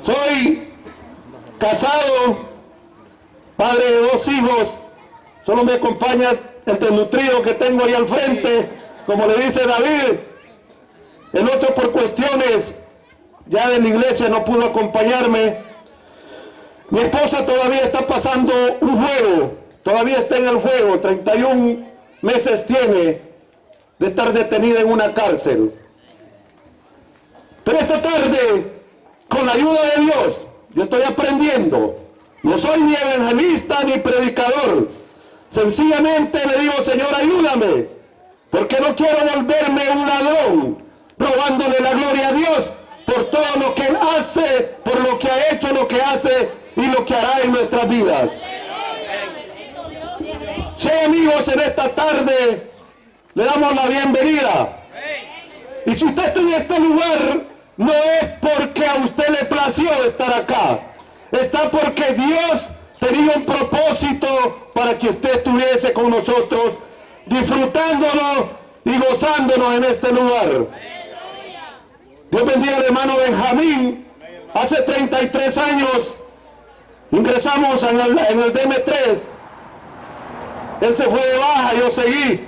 Soy casado, padre de 2 hijos. Solo me acompaña el desnutrido que tengo ahí al frente, como le dice David. El otro, por cuestiones ya de la iglesia, no pudo acompañarme. Mi esposa todavía está pasando un juego, todavía está en el juego. 31 meses tiene de estar detenida en una cárcel. Pero esta tarde, con la ayuda de Dios, yo estoy aprendiendo. No soy ni evangelista ni predicador. Sencillamente le digo: Señor, ayúdame, porque no quiero volverme un ladrón, robándole la gloria a Dios por todo lo que Él hace, por lo que ha hecho, lo que hace y lo que hará en nuestras vidas. Sí, amigos, en esta tarde le damos la bienvenida. Y si usted está en este lugar, no es porque a usted le plació estar acá. Está porque Dios tenía un propósito para que usted estuviese con nosotros, disfrutándonos y gozándonos en este lugar. Dios bendiga al hermano Benjamín. Hace 33 años ingresamos en el DM3. Él se fue de baja, yo seguí.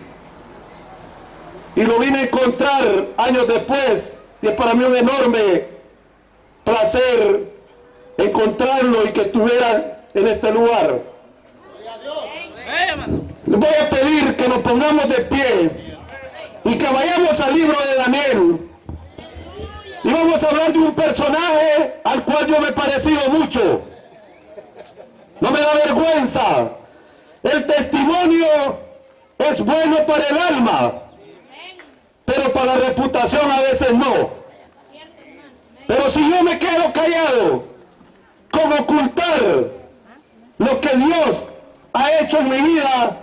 Y lo vine a encontrar años después. Y es para mí un enorme placer encontrarlo y que estuviera en este lugar. Les voy a pedir que nos pongamos de pie y que vayamos al libro de Daniel. Y vamos a hablar de un personaje al cual yo me he parecido mucho. No me da vergüenza. El testimonio es bueno para el alma, pero para la reputación a veces no. Pero si yo me quedo callado con ocultar lo que Dios ha hecho en mi vida,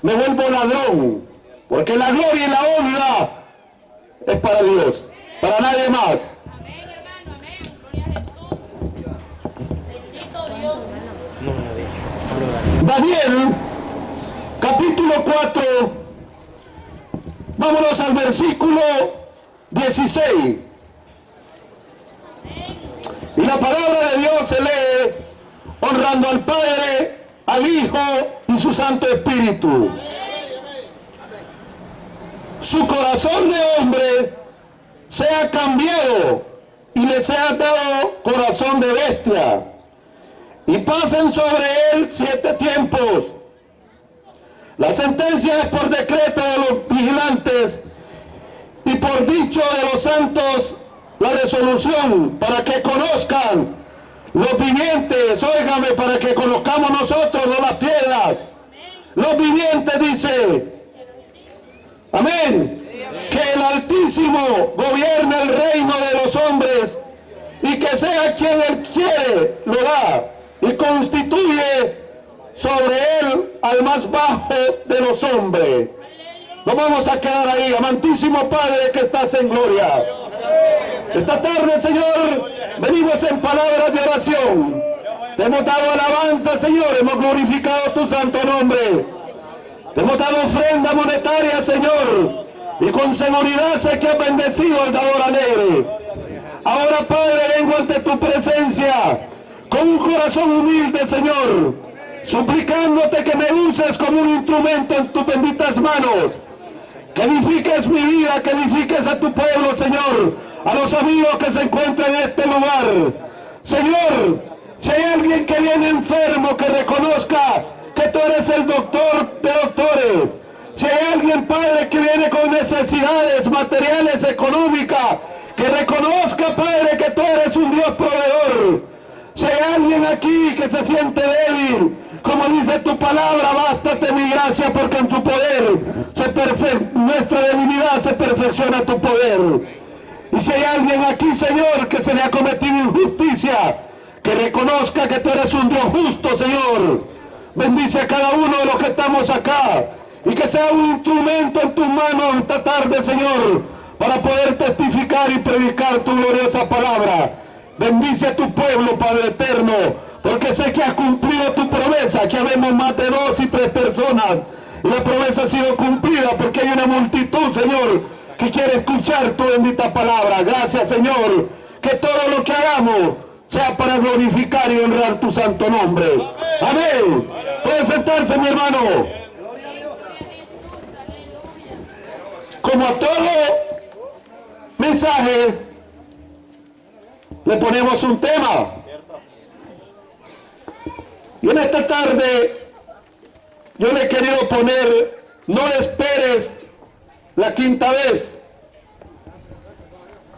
me vuelvo ladrón, porque la gloria y la honra es para Dios, para nadie más. Daniel, capítulo 4, vámonos al versículo 16. Y la palabra de Dios se lee honrando al Padre, al Hijo y su Santo Espíritu. Su corazón de hombre sea cambiado y le sea dado corazón de bestia. Y pasen sobre él 7 tiempos. La sentencia es por decreto de los vigilantes y por dicho de los santos la resolución, para que conozcan los vivientes, óigame, para que conozcamos nosotros, no las piedras. Los vivientes, dice, amén, que el Altísimo gobierne el reino de los hombres y que sea quien él quiere lo da y constituye sobre él al más bajo de los hombres. No vamos a quedar ahí. Amantísimo Padre que estás en gloria, esta tarde, Señor, venimos en palabras de oración. Te hemos dado alabanza, Señor, hemos glorificado tu santo nombre. Te hemos dado ofrenda monetaria, Señor, y con seguridad sé que has bendecido al dador alegre. Ahora, Padre, vengo ante tu presencia con un corazón humilde, Señor, suplicándote que me uses como un instrumento en tus benditas manos. Que edifiques mi vida, que edifiques a tu pueblo, Señor, a los amigos que se encuentran en este lugar. Señor, si hay alguien que viene enfermo, que reconozca que tú eres el doctor de doctores. Si hay alguien, Padre, que viene con necesidades materiales, económicas, que reconozca, Padre, que tú eres un Dios proveedor. Si hay alguien aquí que se siente débil, como dice tu palabra, bástate mi gracia, porque en tu poder nuestra debilidad se perfecciona tu poder. Y si hay alguien aquí, Señor, que se le ha cometido injusticia, que reconozca que tú eres un Dios justo, Señor. Bendice a cada uno de los que estamos acá y que sea un instrumento en tus manos esta tarde, Señor, para poder testificar y predicar tu gloriosa palabra. Bendice a tu pueblo, Padre eterno, porque sé que has cumplido tu promesa, que habemos más de 2 y 3 personas y la promesa ha sido cumplida, porque hay una multitud, Señor, que quiere escuchar tu bendita palabra. Gracias, Señor, que todo lo que hagamos sea para glorificar y honrar tu santo nombre. Amén. Puede sentarse, mi hermano. Como a todo mensaje le ponemos un tema. Y en esta tarde yo le he querido poner: no esperes la quinta vez.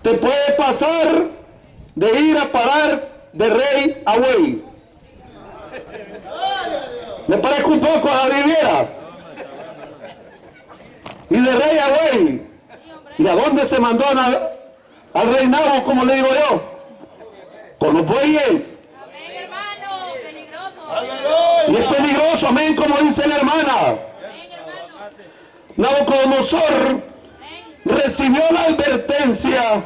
Te puede pasar de ir a parar de rey a buey. Me parezco un poco a la Riviera. Y de rey a buey. ¿Y a dónde se mandó al reinado, como le digo yo? Con los bueyes. Amén, hermano, peligroso. Y es peligroso, amén, como dice la hermana. Amén, hermano. Nabucodonosor recibió la advertencia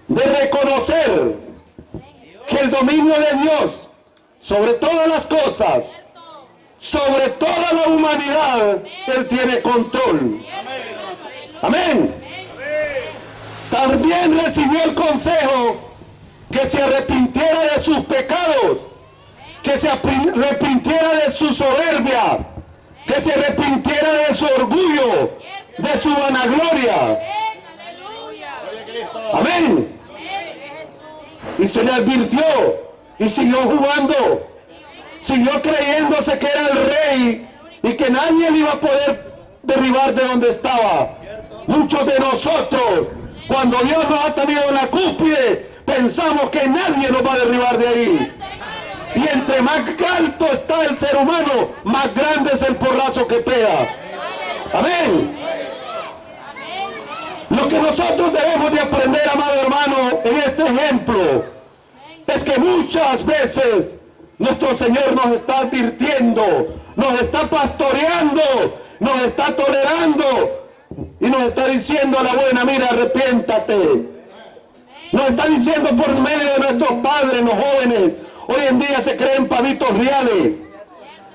de reconocer que el dominio de Dios sobre todas las cosas, sobre toda la humanidad, Él tiene control. Amén. También recibió el consejo que se arrepintiera de sus pecados, que se arrepintiera de su soberbia, que se arrepintiera de su orgullo, de su vanagloria. Amén. Y se le advirtió y siguió jugando, siguió creyéndose que era el rey y que nadie le iba a poder derribar de donde estaba. Muchos de nosotros, cuando Dios nos ha tenido en la cúspide, pensamos que nadie nos va a derribar de ahí. Y entre más alto está el ser humano, más grande es el porrazo que pega. Amén. Lo que nosotros debemos de aprender, amado hermano, en este ejemplo, es que muchas veces nuestro Señor nos está advirtiendo, nos está pastoreando, nos está tolerando y nos está diciendo a la buena: mira, arrepiéntate. Nos está diciendo por medio de nuestros padres, los jóvenes. Hoy en día se creen pavitos reales.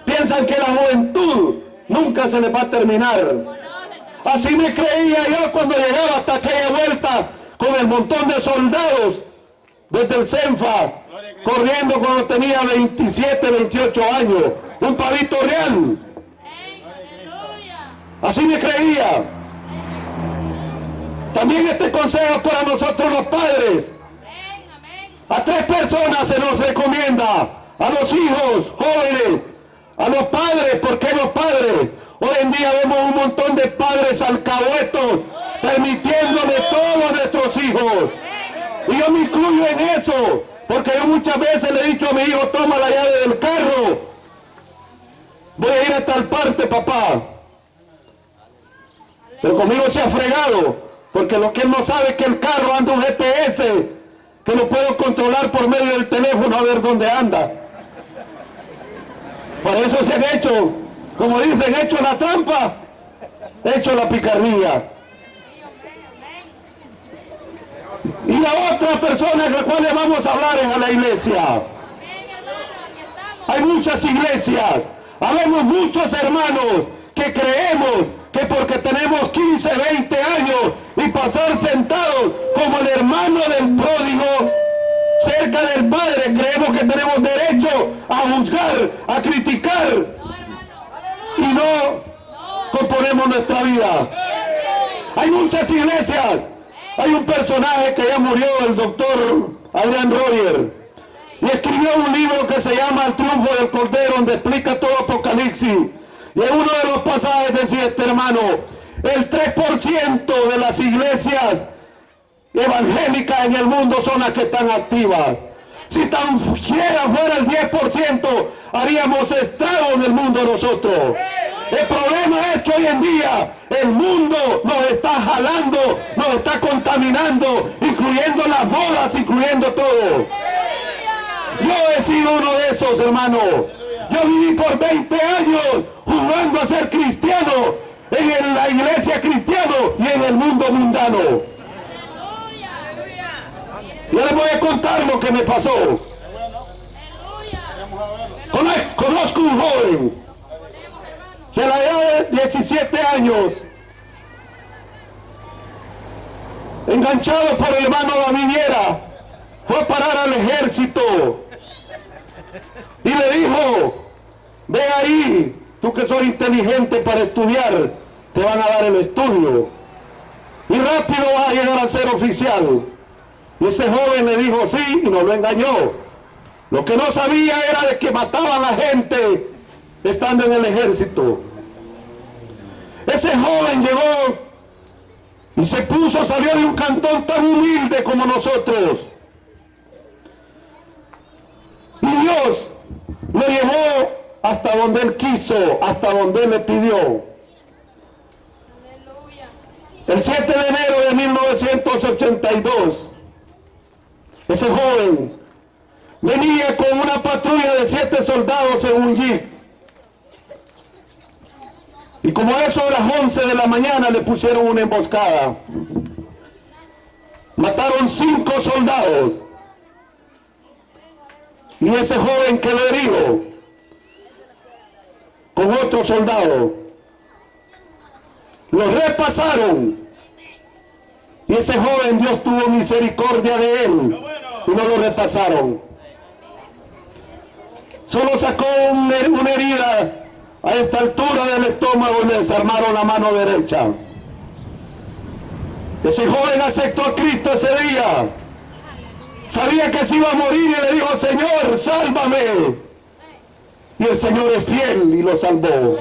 Piensan que la juventud nunca se les va a terminar. Así me creía yo cuando llegaba hasta aquella vuelta con el montón de soldados desde el CENFA, corriendo cuando tenía 27, 28 años. Un pavito real. Así me creía. También este consejo es para nosotros los padres. A 3 personas se nos recomienda: a los hijos jóvenes, a los padres. ¿Por qué los padres? Hoy en día vemos un montón de padres alcahuetos permitiéndole todo a nuestros hijos. Y yo me incluyo en eso, porque yo muchas veces le he dicho a mi hijo: toma la llave del carro, voy a ir a tal parte, papá. Pero conmigo se ha fregado, porque lo que él no sabe es que el carro anda un GPS, que lo puedo controlar por medio del teléfono a ver dónde anda. Por eso se han hecho, como dicen, hecho la trampa, hecho la picardía. Y la otra persona de la cual le vamos a hablar es a la iglesia. Hay muchas iglesias, habemos muchos hermanos que creemos que porque tenemos 15, 20 años y pasar sentados como el hermano del pródigo cerca del Padre, creemos que tenemos derecho a juzgar, a criticar y no componemos nuestra vida. Hay muchas iglesias. Hay un personaje que ya murió, el doctor Adrian Roger, y escribió un libro que se llama El triunfo del Cordero, donde explica todo Apocalipsis. Y en uno de los pasajes decía este hermano: el 3% de las iglesias evangélicas en el mundo son las que están activas. Si tan siquiera fuera el 10%, haríamos estrago en el mundo nosotros. El problema es que hoy en día el mundo nos está jalando, nos está contaminando, incluyendo las modas, incluyendo todo. Yo he sido uno de esos, hermano. Yo viví por 20 años jugando a ser cristiano, en la iglesia cristiano y en el mundo mundano. Yo les voy a contar lo que me pasó. Conozco un joven que a la edad de 17 años, enganchado por el hermano David Viera, fue a parar al ejército y le dijo: ve ahí, tú que sos inteligente para estudiar, te van a dar el estudio y rápido vas a llegar a ser oficial. Y ese joven le dijo sí y no lo engañó. Lo que no sabía era de que mataban a la gente estando en el ejército. Ese joven llegó y se puso, salió de un cantón tan humilde como nosotros. Y Dios lo llevó hasta donde Él quiso, hasta donde Él le pidió. El 7 de enero de 1982, ese joven venía con una patrulla de 7 soldados en un jeep. Y como eso a las 11 de la mañana le pusieron una emboscada. Mataron 5 soldados. Y ese joven quedó herido con otro soldado. Los repasaron. Y ese joven, Dios tuvo misericordia de él y no lo repasaron. Solo sacó una herida a esta altura del estómago y le desarmaron la mano derecha. Ese joven aceptó a Cristo ese día. Sabía que se iba a morir y le dijo: Señor, sálvame. Y el Señor es fiel y lo salvó.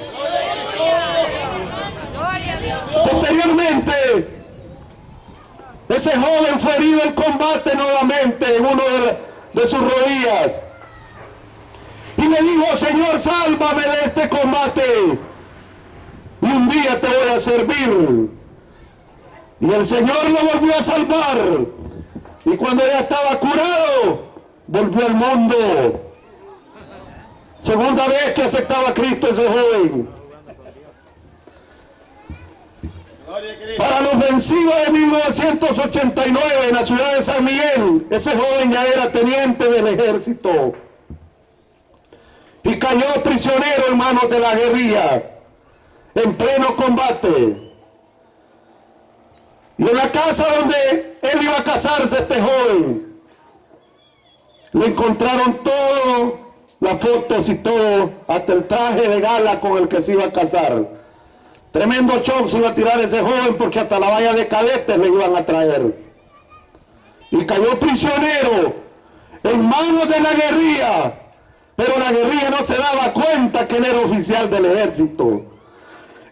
Posteriormente, ese joven fue herido en combate nuevamente en uno de sus rodillas. Y le dijo: Señor, sálvame de este combate. Y un día te voy a servir. Y el Señor lo volvió a salvar. Y cuando ya estaba curado, volvió al mundo. Segunda vez que aceptaba a Cristo ese joven. Para la ofensiva de 1989 en la ciudad de San Miguel, ese joven ya era teniente del ejército. Y cayó prisionero en manos de la guerrilla, en pleno combate. Y en la casa donde él iba a casarse, este joven, le encontraron todo, las fotos y todo, hasta el traje de gala con el que se iba a casar. Tremendo show se iba a tirar ese joven, porque hasta la valla de cadetes le iban a traer. Y cayó prisionero en manos de la guerrilla. Pero la guerrilla no se daba cuenta que él era oficial del ejército.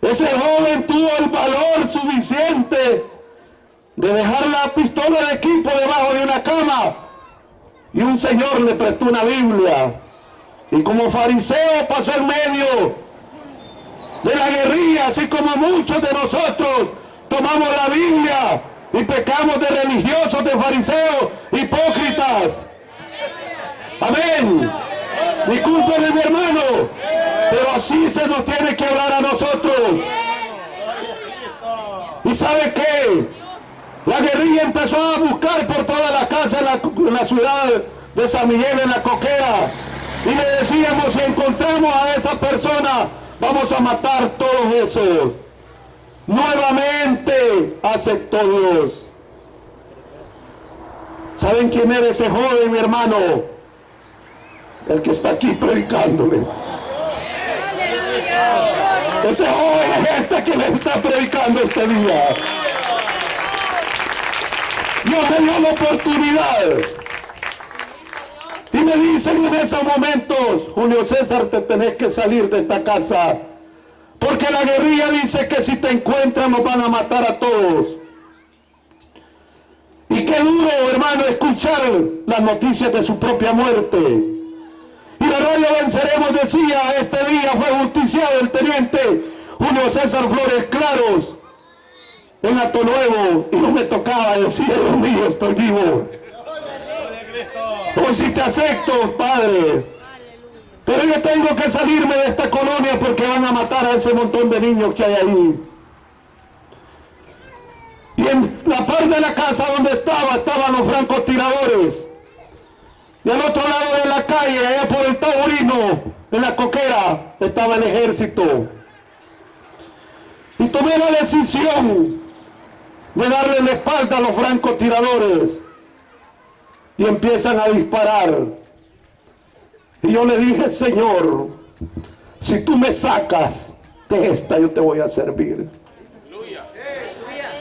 Ese joven tuvo el valor suficiente de dejar la pistola de equipo debajo de una cama. Y un señor le prestó una Biblia. Y como fariseo pasó en medio de la guerrilla, así como muchos de nosotros tomamos la Biblia y pecamos de religiosos, de fariseos, hipócritas. Amén. Discúlpenme, mi hermano, pero así se nos tiene que hablar a nosotros. ¿Y sabe qué? La guerrilla empezó a buscar por toda la casa en la ciudad de San Miguel, en la Coquera, y le decíamos: si encontramos a esa persona, vamos a matar todos esos. Nuevamente aceptó Dios. ¿Saben quién era ese joven, mi hermano? El que está aquí predicándoles. Ese joven es este que les está predicando este día. Dios me dio la oportunidad. Y me dicen en esos momentos: Julio César, te tenés que salir de esta casa, porque la guerrilla dice que si te encuentran nos van a matar a todos. Y qué duro, hermano, escuchar las noticias de su propia muerte. Y la radio Venceremos decía: este día fue justiciado el teniente Julio César Flores Claros en Hato Nuevo. Y no me tocaba decir: Dios mío, estoy vivo. Hoy sí te acepto, Padre. Pero yo tengo que salirme de esta colonia porque van a matar a ese montón de niños que hay ahí. Y en la parte de la casa donde estaban los francotiradores. Y al otro lado de la calle, allá por el Taurino, en la Coquera, estaba el ejército. Y tomé la decisión de darle la espalda a los francotiradores. y empiezan a disparar. Y yo le dije, Señor, si tú me sacas de esta, yo te voy a servir.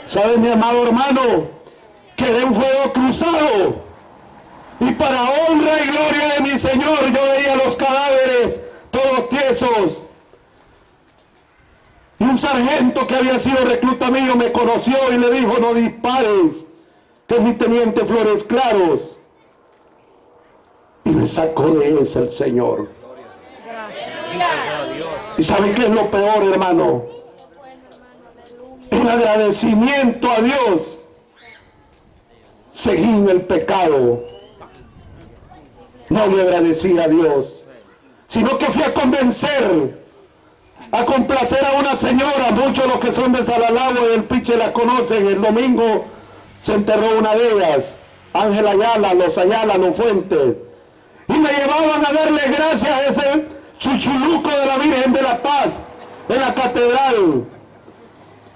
¿Sabe, mi amado hermano? Quedé en fuego cruzado. Y para honra y gloria de mi Señor, yo veía los cadáveres todos tiesos. Y un sargento que había sido recluta mío me conoció y le dijo, no dispares, que es mi teniente Flores Claros. Y me sacó de ese el Señor. ¿Y saben qué es lo peor, hermano? En agradecimiento a Dios, seguí en el pecado. No le agradecí a Dios, sino que fui a convencer, a complacer a una señora. Muchos de los que son de Salalagua y del Piche la conocen. El domingo se enterró una de ellas, Ángela Ayala, los Fuentes. Y me llevaban a darle gracias a ese chuchuluco de la Virgen de la Paz en la catedral.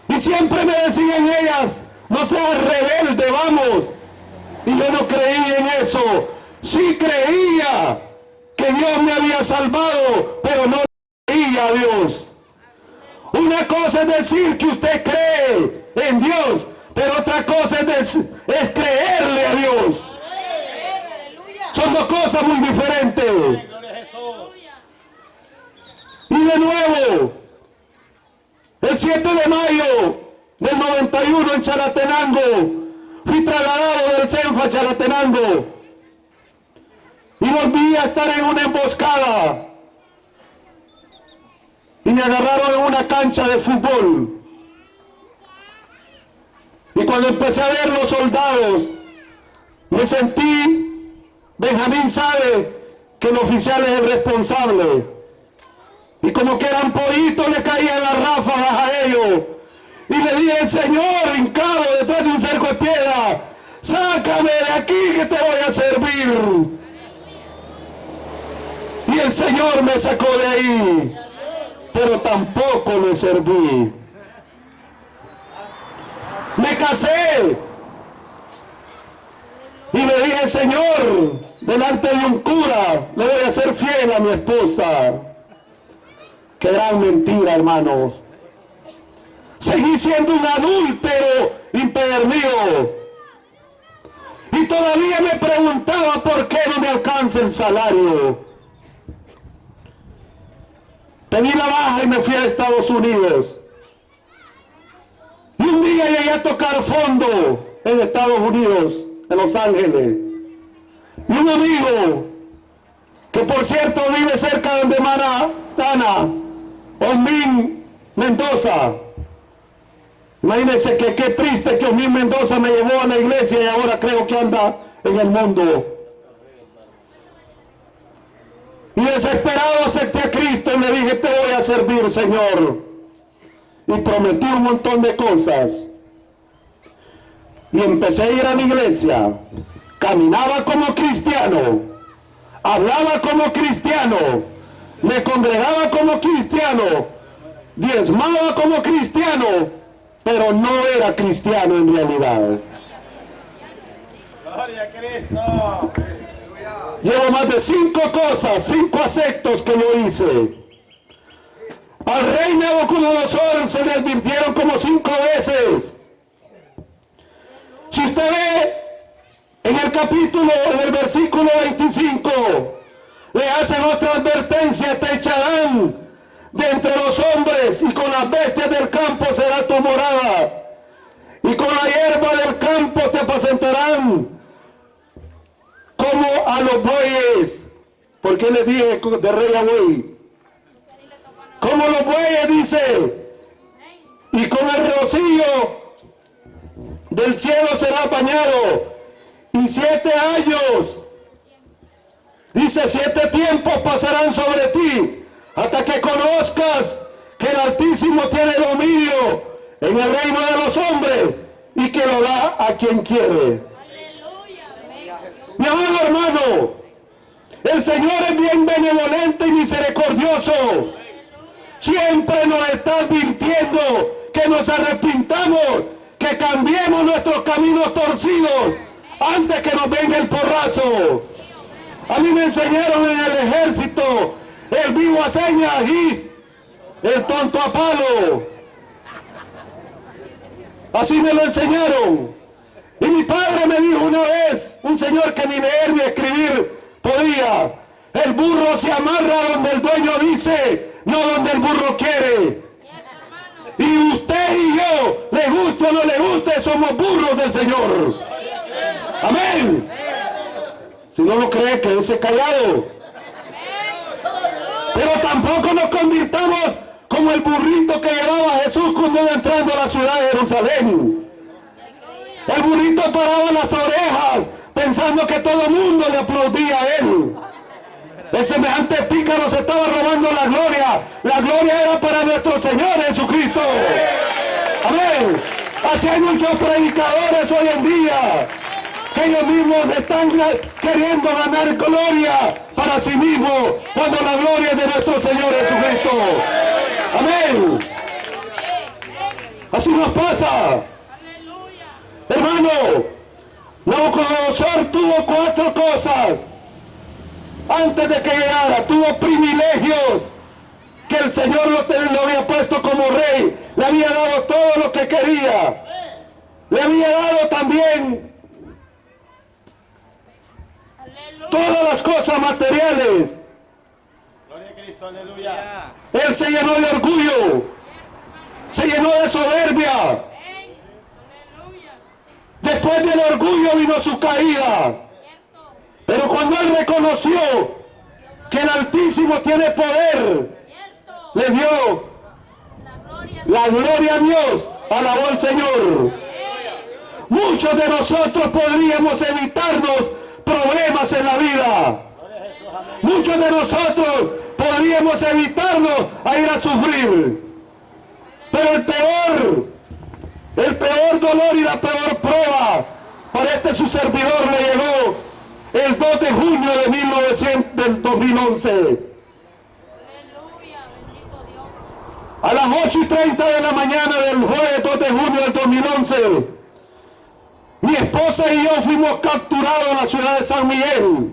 Y siempre me decían ellas, no seas rebelde, vamos. Y yo no creía en eso. Sí creía que Dios me había salvado, pero no creía a Dios. Una cosa es decir que usted cree en Dios, pero otra cosa es creerle a Dios. Son dos cosas muy diferentes. Y de nuevo, el 7 de mayo del 91 en Chalatenango, fui trasladado del CENFA a Chalatenango y volví a estar en una emboscada y me agarraron en una cancha de fútbol. Y cuando empecé a ver los soldados, me sentí, Benjamín sabe que el oficial es el responsable, y como que eran pollitos le caían las ráfagas a ellos. Y le dije, Señor, hincado detrás de un cerco de piedra, sácame de aquí que te voy a servir. Y el Señor me sacó de ahí, pero tampoco le serví. Me casé y le dije, Señor, delante de un cura le voy a ser fiel a mi esposa. Qué gran mentira, hermanos. Seguí siendo un adúltero impedernido. Y todavía me preguntaba por qué no me alcanza el salario. Pedí la baja y me fui a Estados Unidos. Y un día llegué a tocar fondo en Estados Unidos, en Los Ángeles. Y un amigo, que por cierto vive cerca de Manhattan, Osmin Mendoza. Imagínense que qué triste que Osmin Mendoza me llevó a la iglesia y ahora creo que anda en el mundo. Y desesperado acepté a Cristo y le dije, te voy a servir, Señor. Y prometí un montón de cosas. Y empecé a ir a la iglesia. Caminaba como cristiano. Hablaba como cristiano. Me congregaba como cristiano. Diezmaba como cristiano. Pero no era cristiano en realidad. Gloria a Cristo. Llevo más de 5 cosas, 5 aceptos que yo hice. Al rey Nabucodonosor se le advirtieron como 5 veces. Si usted ve en el capítulo, en el versículo 25, le hacen otra advertencia: te echarán de entre los hombres y con las bestias del campo será tu morada, y con la hierba del campo te apacentarán como a los bueyes. ¿Por qué les dije de rey a buey? Como los bueyes, dice, y con el rocío del cielo será bañado. Y 7 años, dice, 7 tiempos pasarán sobre ti, hasta que conozcas que el Altísimo tiene dominio en el reino de los hombres y que lo da a quien quiere. Mi amado hermano, el Señor es bien benevolente y misericordioso. Siempre nos está advirtiendo que nos arrepintamos, que cambiemos nuestros caminos torcidos antes que nos venga el porrazo. A mí me enseñaron en el ejército el vivo a señas y el tonto a palo. Así me lo enseñaron. Y mi padre me dijo una vez, un señor que ni leer ni escribir podía: el burro se amarra donde el dueño dice, no donde el burro quiere. Y usted y yo, le guste o no le guste, somos burros del Señor. Amén. Si no lo cree, quédese callado. Pero tampoco nos convirtamos como el burrito que llevaba Jesús cuando iba entrando a la ciudad de Jerusalén. El burrito paraba las orejas pensando que todo el mundo le aplaudía a él. El semejante pícaro se estaba robando la gloria. La gloria era para nuestro Señor Jesucristo. Amén. Así hay muchos predicadores hoy en día que ellos mismos están queriendo ganar gloria para sí mismos, cuando la gloria es de nuestro Señor Jesucristo. Amén. Así nos pasa. Hermano, Nabucodonosor tuvo 4 cosas antes de que llegara. Tuvo privilegios que el Señor lo había puesto como rey. Le había dado todo lo que quería. Le había dado también todas las cosas materiales. Gloria a Cristo, aleluya. Él se llenó de orgullo, se llenó de soberbia. Después del orgullo vino su caída. Pero cuando él reconoció que el Altísimo tiene poder, le dio la gloria a Dios, alabó al Señor. Muchos de nosotros podríamos evitarnos problemas en la vida. Muchos de nosotros podríamos evitarnos a ir a sufrir. Pero el peor dolor y la peor prueba para este su servidor le llegó el 2 de junio del 2011. A las 8:30 de la mañana del jueves 2 de junio del 2011, mi esposa y yo fuimos capturados en la ciudad de San Miguel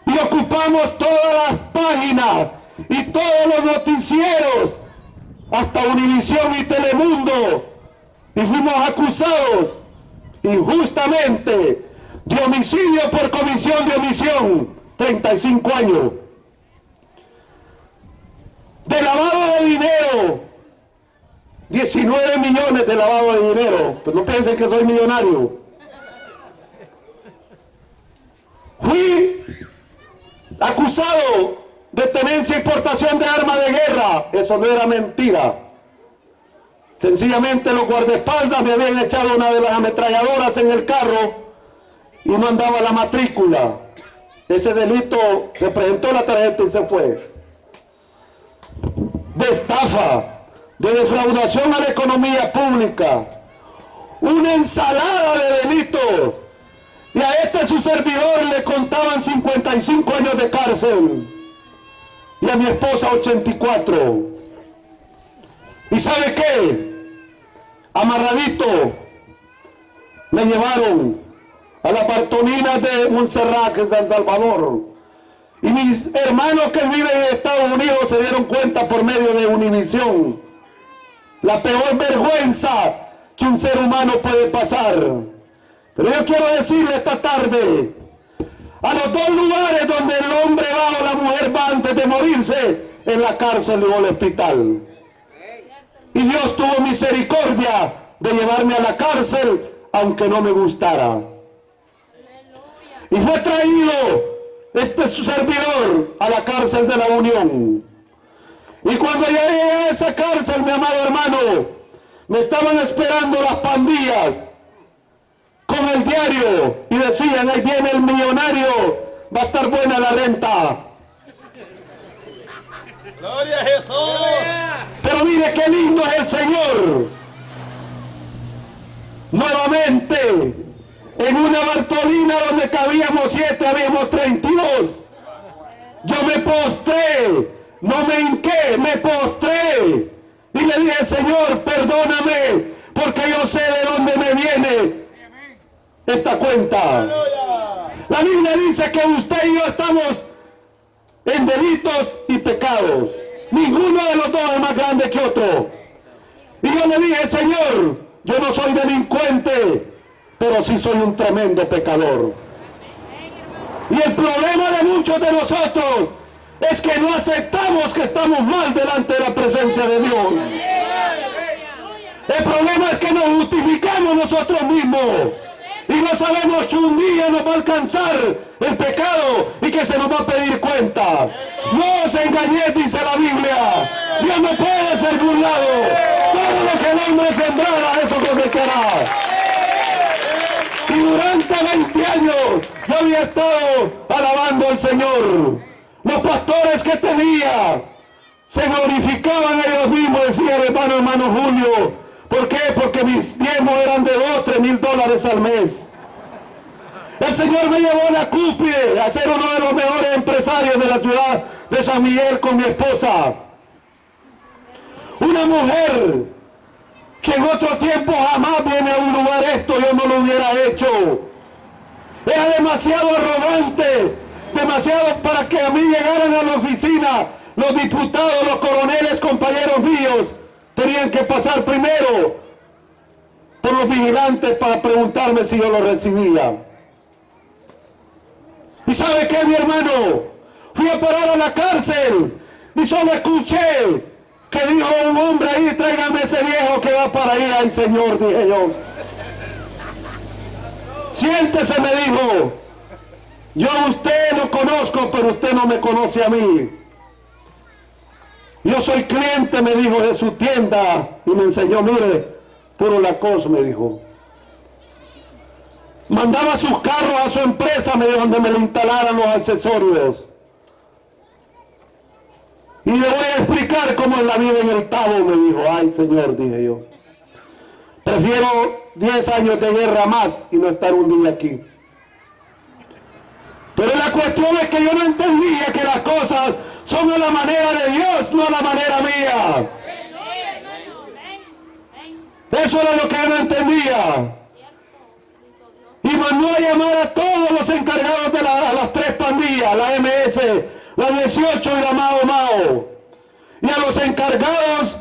y ocupamos todas las páginas y todos los noticieros, hasta Univisión y Telemundo, y fuimos acusados injustamente de homicidio por comisión de omisión, 35 años, de lavado de dinero, 19 millones de lavado de dinero. Pues no piensen que soy millonario. Fui acusado de tenencia e importación de armas de guerra. Eso no era mentira. Sencillamente los guardaespaldas me habían echado una de las ametralladoras en el carro y no andaba la matrícula. Ese delito, se presentó la tarjeta y se fue. De estafa, de defraudación a la economía pública, una ensalada de delitos. Y a este su servidor le contaban 55 años de cárcel y a mi esposa 84. ¿Y sabe qué? Amarradito me llevaron a las Bartolinas de Montserrat, en San Salvador. Y mis hermanos que viven en Estados Unidos se dieron cuenta por medio de Univisión. La peor vergüenza que un ser humano puede pasar. Pero yo quiero decirle esta tarde, a los 2 lugares donde el hombre va o la mujer va antes de morirse, en la cárcel o el hospital. Y Dios tuvo misericordia de llevarme a la cárcel, aunque no me gustara. Y fue traído su servidor a la cárcel de la Unión. Y cuando ya llegué a esa cárcel, mi amado hermano, me estaban esperando las pandillas con el diario y decían: ahí viene el millonario, va a estar buena la renta. Gloria a Jesús. Pero mire qué lindo es el Señor. Nuevamente, en una Bartolina donde cabíamos 7, habíamos 32. Yo me postré, no me hinqué, me postré. Y le dije: Señor, perdóname, porque yo sé de dónde me viene esta cuenta. La Biblia dice que usted y yo estamos en delitos y pecados. Ninguno de los dos es más grande que otro. Y yo le dije, Señor, yo no soy delincuente, pero sí soy un tremendo pecador. Y el problema de muchos de nosotros es que no aceptamos que estamos mal delante de la presencia de Dios. El problema es que nos justificamos nosotros mismos y no sabemos que un día nos va a alcanzar el pecado y que se nos va a pedir cuenta. No os engañéis, dice la Biblia. Dios no puede ser burlado. Todo lo que el hombre sembrara, eso cosechará. Y durante 20 años yo había estado alabando al Señor. Los pastores que tenía se glorificaban ellos mismos, decía el hermano Julio. ¿Por qué? Porque mis diezmos eran de $2,000-3,000 al mes. El Señor me llevó a la cúspide a ser uno de los mejores empresarios de la ciudad de San Miguel con mi esposa. Una mujer que en otro tiempo jamás viene a un lugar esto, yo no lo hubiera hecho. Era demasiado arrogante, demasiado para que a mí llegaran a la oficina los diputados, los coroneles, compañeros míos, tenían que pasar primero por los vigilantes para preguntarme si yo lo recibía. ¿Y sabe qué, mi hermano? Fui a parar a la cárcel y solo escuché que dijo un hombre ahí, tráigame ese viejo que va para ir al Señor, dije yo. Siéntese, me dijo. Yo a usted lo conozco, pero usted no me conoce a mí. Yo soy cliente, me dijo, de su tienda. Y me enseñó, mire, puro Lacoste, me dijo. Mandaba sus carros a su empresa, me dijo, donde me le instalaran los accesorios. Y le voy a explicar cómo es la vida en el Tabo, me dijo. Ay, Señor, dije yo. Prefiero 10 años de guerra más y no estar un día aquí. Pero la cuestión es que yo no entendía que las cosas son a la manera de Dios, no a la manera mía. Eso era lo que yo no entendía. Y mandó a llamar a todos los encargados de las 3 pandillas, la MS, la 18 y la Mao Mao. Y a los encargados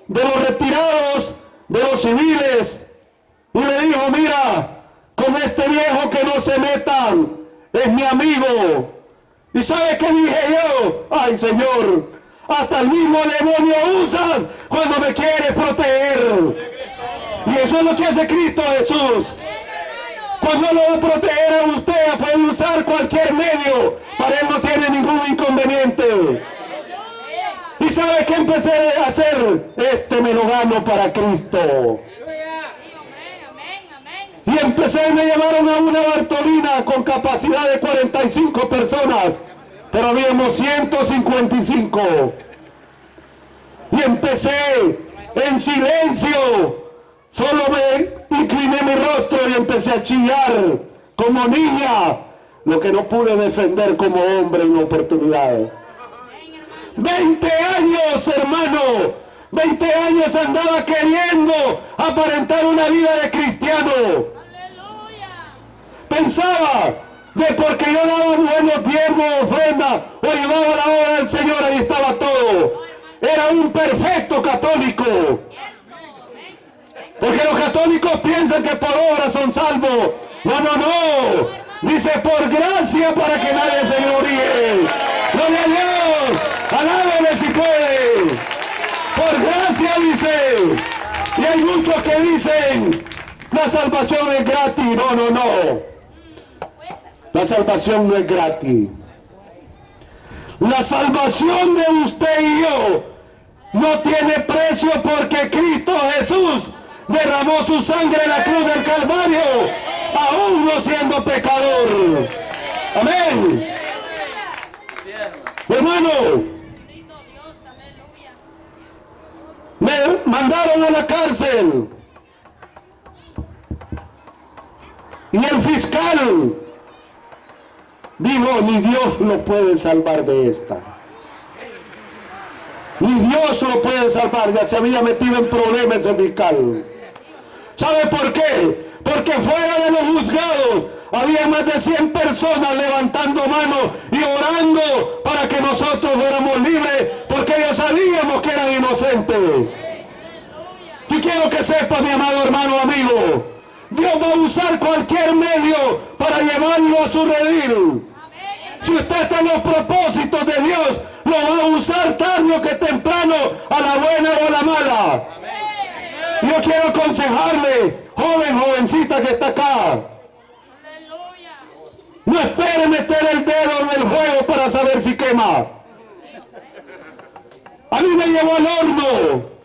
de los retirados, de los civiles. Y le dijo, mira, con este viejo que no se metan, es mi amigo. ¿Y sabe qué dije yo? Ay, Señor, hasta el mismo demonio usas cuando me quieres proteger. Y eso es lo que hace Cristo Jesús. Cuando lo va a proteger a usted, puede usar cualquier medio. Para él no tiene ningún inconveniente. ¿Y sabe qué empecé a hacer? Me lo gano para Cristo. Y empecé, me llevaron a una Bartolina con capacidad de 45 personas, pero habíamos 155. Y empecé en silencio, solo me incliné mi rostro y empecé a chillar como niña, lo que no pude defender como hombre en oportunidad. 20 años, hermano, 20 años andaba queriendo aparentar una vida de cristiano. Pensaba de porque yo daba buenos diezmos, ofrendas o ayudaba a la obra del Señor, ahí estaba todo. Era un perfecto católico. Porque los católicos piensan que por obra son salvos. No, no, no. Dice por gracia para que nadie se gloríe. Gloria a Dios. Alábale si puede. Por gracia dice. Y hay muchos que dicen la salvación es gratis. No, no, no. La salvación no es gratis. La salvación de usted y yo no tiene precio porque Cristo Jesús derramó su sangre en la cruz del Calvario, aún no siendo pecador. Amén. Hermano, me mandaron a la cárcel y el fiscal dijo, ni Dios lo puede salvar de esta. Ni Dios lo puede salvar. Ya se había metido en problemas el fiscal. ¿Sabe por qué? porque fuera de los juzgados había más de 100 personas levantando manos y orando para que nosotros fuéramos libres, porque ellos sabíamos que eran inocentes. Y quiero que sepa, mi amado hermano amigo, Dios va a usar cualquier medio para llevarlo a su redil. Si usted está en los propósitos de Dios, lo va a usar tarde o que temprano, a la buena o a la mala. Yo quiero aconsejarle, joven, jovencita que está acá, no espere meter el dedo en el fuego para saber si quema. A mí me llevó al horno.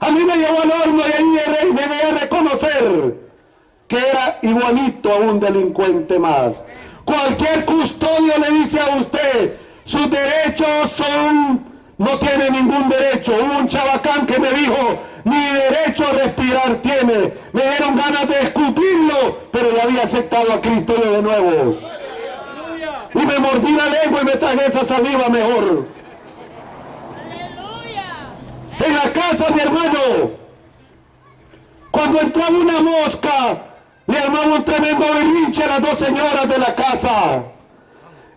A mí me llevó al horno y ahí debía reconocer que era igualito a un delincuente más. Cualquier custodio le dice a usted, sus derechos no tiene ningún derecho. Hubo un chabacán que me dijo, ni derecho a respirar tiene. Me dieron ganas de escupirlo, pero yo había aceptado a Cristo de nuevo. Y me mordí la lengua y me tragué esa saliva mejor. En la casa, mi hermano, cuando entraba una mosca, le armaba un tremendo berrinche a las dos señoras de la casa.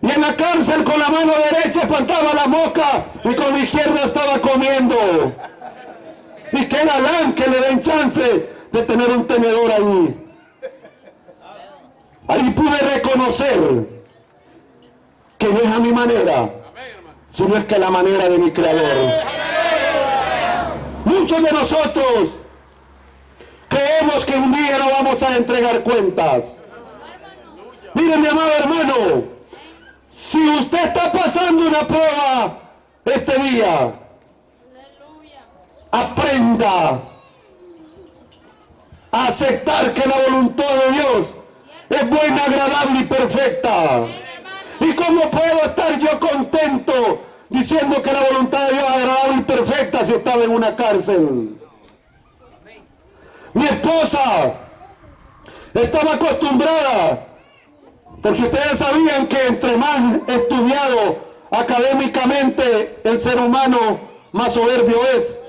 Y en la cárcel con la mano derecha espantaba la mosca y con la izquierda estaba comiendo. Y que galán que le den chance de tener un tenedor ahí. Ahí pude reconocer que no es a mi manera, sino es que la manera de mi Creador. Muchos de nosotros creemos que un día no vamos a entregar cuentas. Miren, mi amado hermano, si usted está pasando una prueba este día, aprenda a aceptar que la voluntad de Dios es buena, agradable y perfecta. ¿Y cómo puedo estar yo contento diciendo que la voluntad de Dios es agradable y perfecta si estaba en una cárcel? Mi esposa estaba acostumbrada, porque ustedes sabían que entre más estudiado académicamente el ser humano, más soberbio es.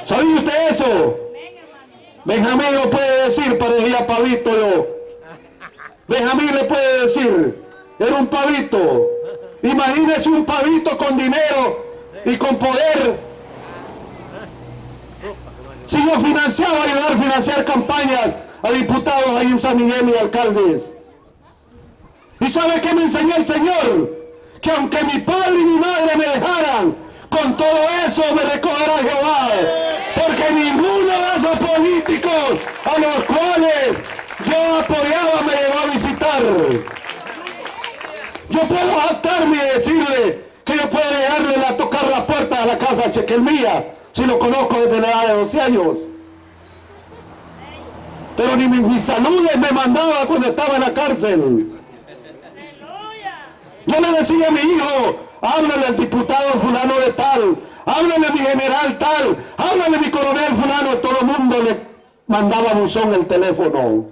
¿Sabía usted eso? Benjamín lo puede decir, parecía pavito yo. Benjamín le puede decir, era un pavito. Imagínese un pavito con dinero y con poder. Si yo financiaba, ayudar a financiar campañas a diputados ahí en San Miguel y alcaldes. ¿Y sabe qué me enseñó el Señor? Que aunque mi padre y mi madre me dejaran, con todo eso me recogerá Jehová. Porque ninguno de esos políticos a los cuales yo apoyaba me llegó a visitar. Yo puedo jactarme y decirle que yo puedo llegarle a tocar la puerta de la casa Chequelmía, si lo conozco desde la edad de 12 años. Pero ni mis saludes me mandaba cuando estaba en la cárcel. Yo le decía a mi hijo, háblale al diputado fulano de tal, háblale a mi general tal, háblale a mi coronel fulano. Todo el mundo le mandaba buzón el teléfono.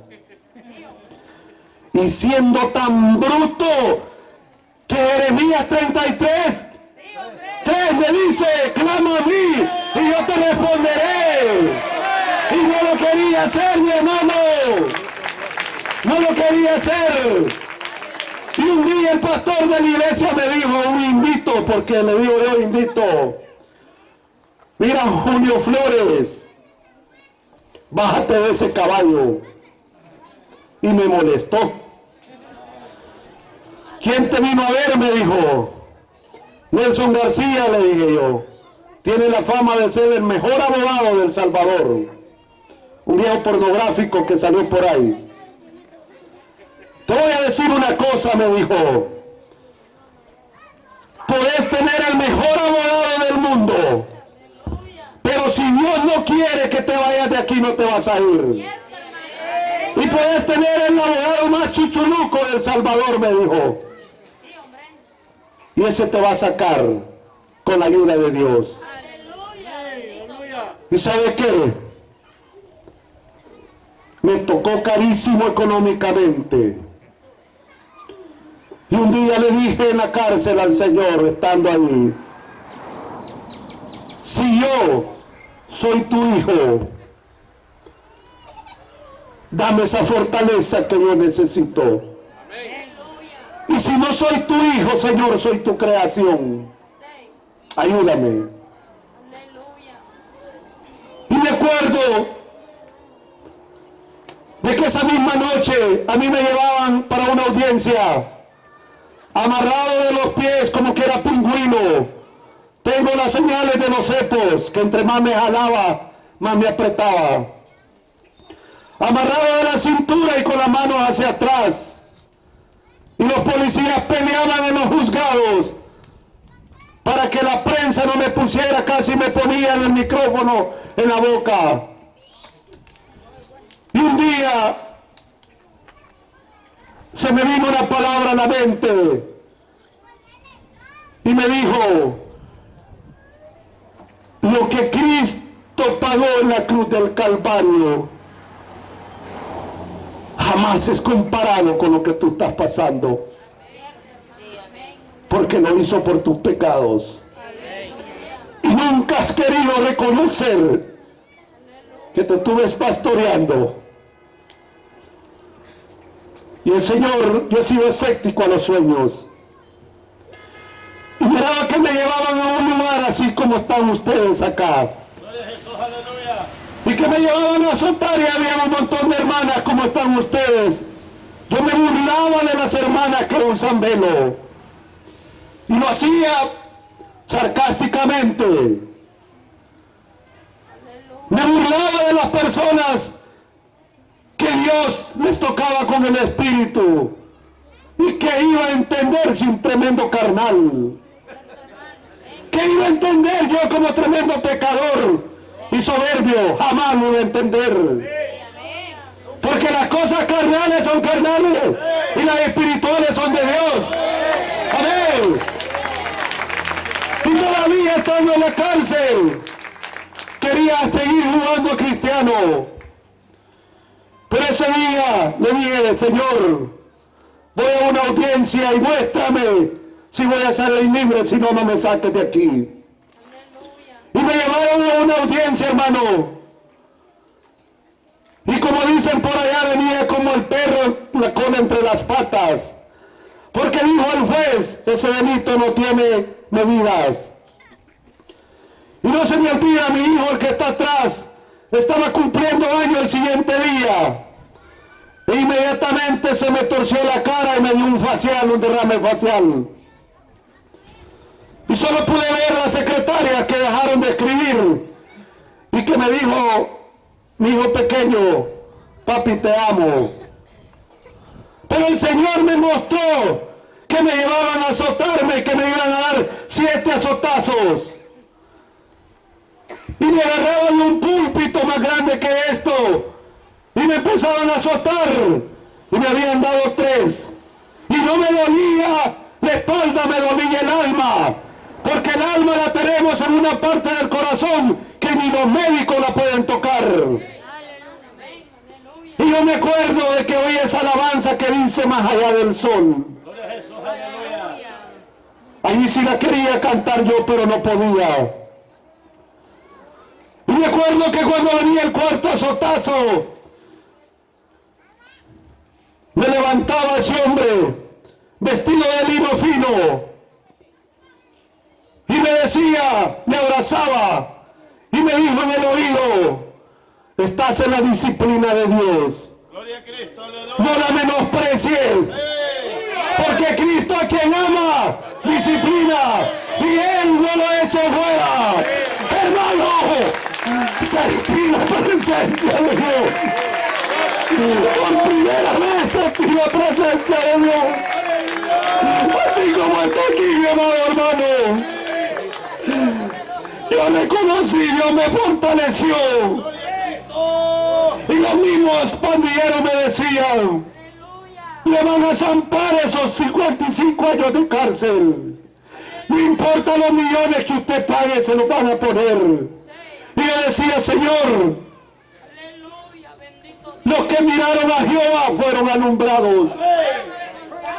Y siendo tan bruto que Jeremías 33:3 me dice, clama a mí y yo te responderé. Y no lo quería hacer, mi hermano. No lo quería hacer. Y un día el pastor de la iglesia me dijo, un invito, porque le digo yo invito. Mira, Julio Flores, bájate de ese caballo. Y me molestó. ¿Quién te vino a ver? Me dijo. Nelson García, le dije yo. Tiene la fama de ser el mejor abogado de El Salvador. Un viejo pornográfico que salió por ahí. Te voy a decir una cosa, me dijo. Podés tener el mejor abogado del mundo, pero si Dios no quiere que te vayas de aquí, no te vas a ir. Y podés tener el abogado más chuchuluco de El Salvador, me dijo. Y ese te va a sacar con la ayuda de Dios. ¿Y sabe qué? Me tocó carísimo económicamente. Y un día le dije en la cárcel al Señor, estando allí, si yo soy tu hijo, Dame esa fortaleza que yo necesito. Y si no soy tu hijo, Señor, soy tu creación. Ayúdame. Y me acuerdo de que esa misma noche a mí me llevaban para una audiencia, amarrado de los pies como que era pingüino. Tengo las señales de los cepos, que entre más me jalaba, más me apretaba. Amarrado de la cintura y con las manos hacia atrás. Y los policías peleaban en los juzgados para que la prensa no me pusiera, casi me ponían el micrófono en la boca. Y un día se me vino una palabra a la mente y me dijo: lo que Cristo pagó en la cruz del Calvario jamás es comparado con lo que tú estás pasando, porque lo hizo por tus pecados. Y nunca has querido reconocer que te estuve pastoreando. Y el Señor, yo he sido escéptico a los sueños. Y miraba que me llevaban a un lugar así como están ustedes acá. Gloria a Jesús, aleluya. Y que me llevaban a azotar y había un montón de hermanas como están ustedes. Yo me burlaba de las hermanas que usan velo. Y lo hacía sarcásticamente. Me burlaba de las personas que Dios les tocaba con el Espíritu y que iba a entender sin tremendo carnal. Que iba a entender yo como tremendo pecador y soberbio, jamás lo iba a entender. Porque las cosas carnales son carnales y las espirituales son de Dios. Amén. Y todavía estando en la cárcel, quería seguir jugando a cristiano. Pero ese día le dije: Señor, voy a una audiencia y muéstrame si voy a salir libre, si no, no me saques de aquí. Y me llevaron a una audiencia, hermano. Y como dicen por allá, venía como el perro la cola entre las patas. Porque dijo el juez: ese delito no tiene medidas. Y no se me olvida, mi hijo, el que está atrás, estaba cumpliendo años el siguiente día. E inmediatamente se me torció la cara y me dio un derrame facial. Y solo pude ver las secretarias que dejaron de escribir y que me dijo: mi hijo pequeño, papi, te amo. Pero el Señor me mostró que me llevaban a azotarme y que me iban a dar 7 azotazos. Y me agarraban un púlpito más grande que esto y me empezaban a azotar y me habían dado 3. Y no me dolía la espalda, me dolía el alma, porque el alma la tenemos en una parte del corazón que ni los médicos la pueden tocar. Y yo me acuerdo de que oí esa alabanza que dice: más allá del sol. Gloria a Jesús, aleluya. Allí sí la quería cantar yo, pero no podía. Y me acuerdo que cuando venía el 4.º azotazo, me levantaba ese hombre vestido de lino fino y me decía, me abrazaba y me dijo en el oído: estás en la disciplina de Dios, Gloria a Cristo, aleluya. no la menosprecies, porque Cristo a quien ama disciplina y Él no lo echa fuera. Hermano, sentí la presencia de Dios. Por primera vez sentí la presencia de Dios. Así como está aquí, mi amado hermano. Yo le conocí, Dios me fortaleció. Y los mismos pandilleros me decían: le van a zampar esos 55 años de cárcel. No importa los millones que usted pague, se los van a poner. Y yo decía: Señor, los que miraron a Jehová fueron alumbrados.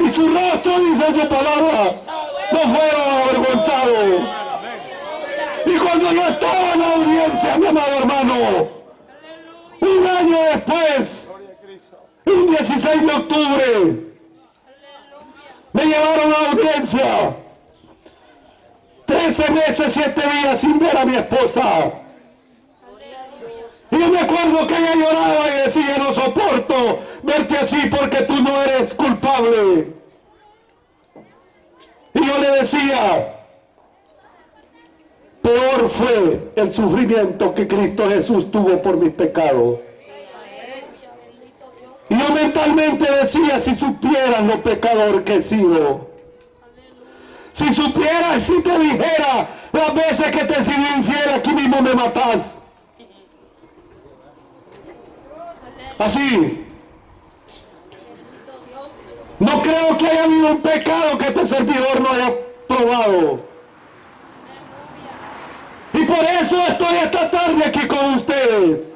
Y su rostro, dice su palabra, no fueron avergonzados. Y cuando yo estaba en la audiencia, mi amado hermano, un año después, 16 de octubre me llevaron a audiencia. 13 meses, 7 días sin ver a mi esposa. Y yo me acuerdo que ella lloraba y decía: no soporto verte así porque tú no eres culpable. Y yo le decía: peor fue el sufrimiento que Cristo Jesús tuvo por mis pecados. Y yo mentalmente decía: si supieras lo pecador que he sido, si supieras, si te dijera las veces que te he sido infiel, aquí mismo me matás. Así. No creo que haya habido un pecado que este servidor no haya probado. Y por eso estoy esta tarde aquí con ustedes,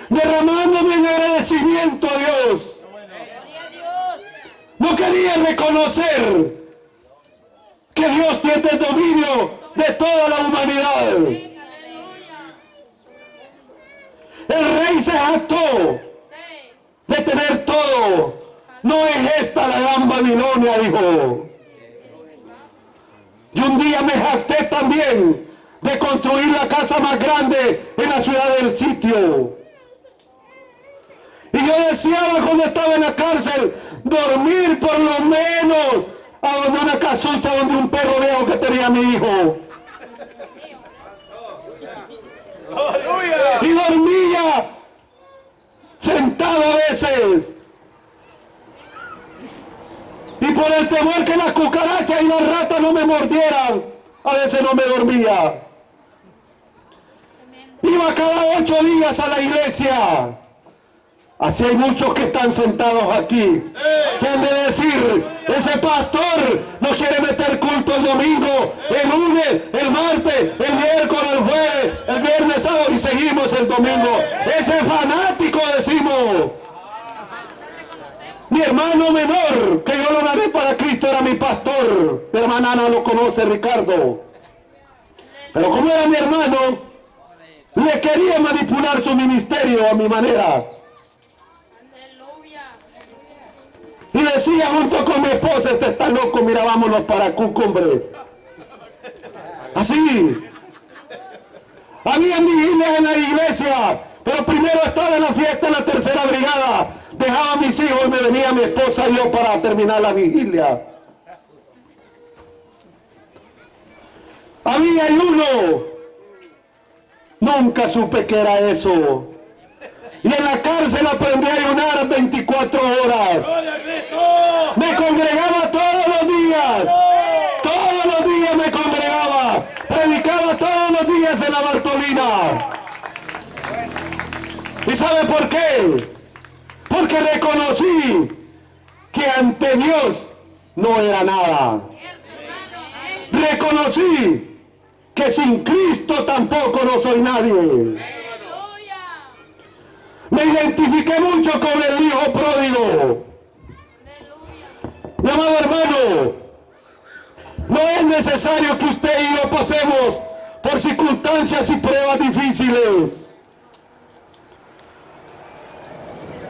derramándome en agradecimiento a Dios. No quería reconocer que Dios tiene el dominio de toda la humanidad. El rey se jactó de tener todo. No es esta la gran Babilonia, dijo. Y un día me jacté también de construir la casa más grande en la ciudad del sitio. Y yo deseaba, cuando estaba en la cárcel, dormir por lo menos a donde una casucha donde un perro viejo que tenía mi hijo. Y dormía sentado a veces. Y por el temor que las cucarachas y las ratas no me mordieran, a veces no me dormía. Iba cada 8 días a la iglesia. Así hay muchos que están sentados aquí que han de decir: ese pastor no quiere meter culto el domingo, el lunes, el martes, el miércoles, el jueves, el viernes, sábado y seguimos el domingo. Ese fanático, decimos. Mi hermano menor, que yo lo gané para Cristo, era mi pastor. Mi hermana Ana lo conoce, Ricardo. Pero como era mi hermano, le quería manipular su ministerio a mi manera. Y decía junto con mi esposa: este está loco, mira, vámonos para Cucumbre. Así. Había vigilias en la iglesia, pero primero estaba en la fiesta en la 3ª brigada. Dejaba a mis hijos y me venía mi esposa y yo para terminar la vigilia. Había ayuno. Nunca supe que era eso. Y en la cárcel aprendí a ayunar 24 horas. Me congregaba todos los días. Todos los días me congregaba. Predicaba todos los días en la Bartolina. ¿Y sabe por qué? Porque reconocí que ante Dios no era nada. Reconocí que sin Cristo tampoco no soy nadie. Me identifiqué mucho con el hijo pródigo. Mi amado hermano, no es necesario que usted y yo pasemos por circunstancias y pruebas difíciles.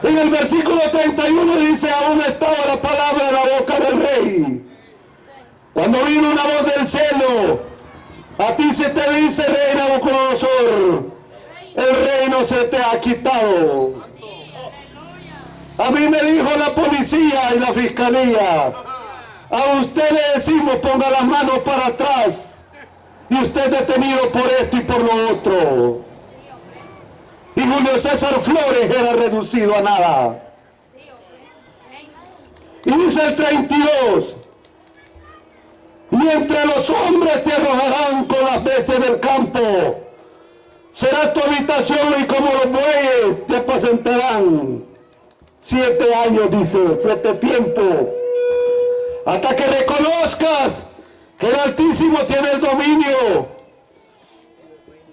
En el versículo 31 dice: aún estaba la palabra en la boca del rey, cuando vino una voz del cielo: a ti se te dice, rey Nabucodonosor, el reino se te ha quitado. A mí me dijo la policía y la fiscalía: a usted le decimos ponga las manos para atrás, y usted es detenido por esto y por lo otro. Y Julio César Flores era reducido a nada. Y dice el 32: y entre los hombres te arrojarán con las bestias del campo. Será tu habitación y como los bueyes te apacentarán. 7 años, dice, 7 tiempos. Hasta que reconozcas que el Altísimo tiene el dominio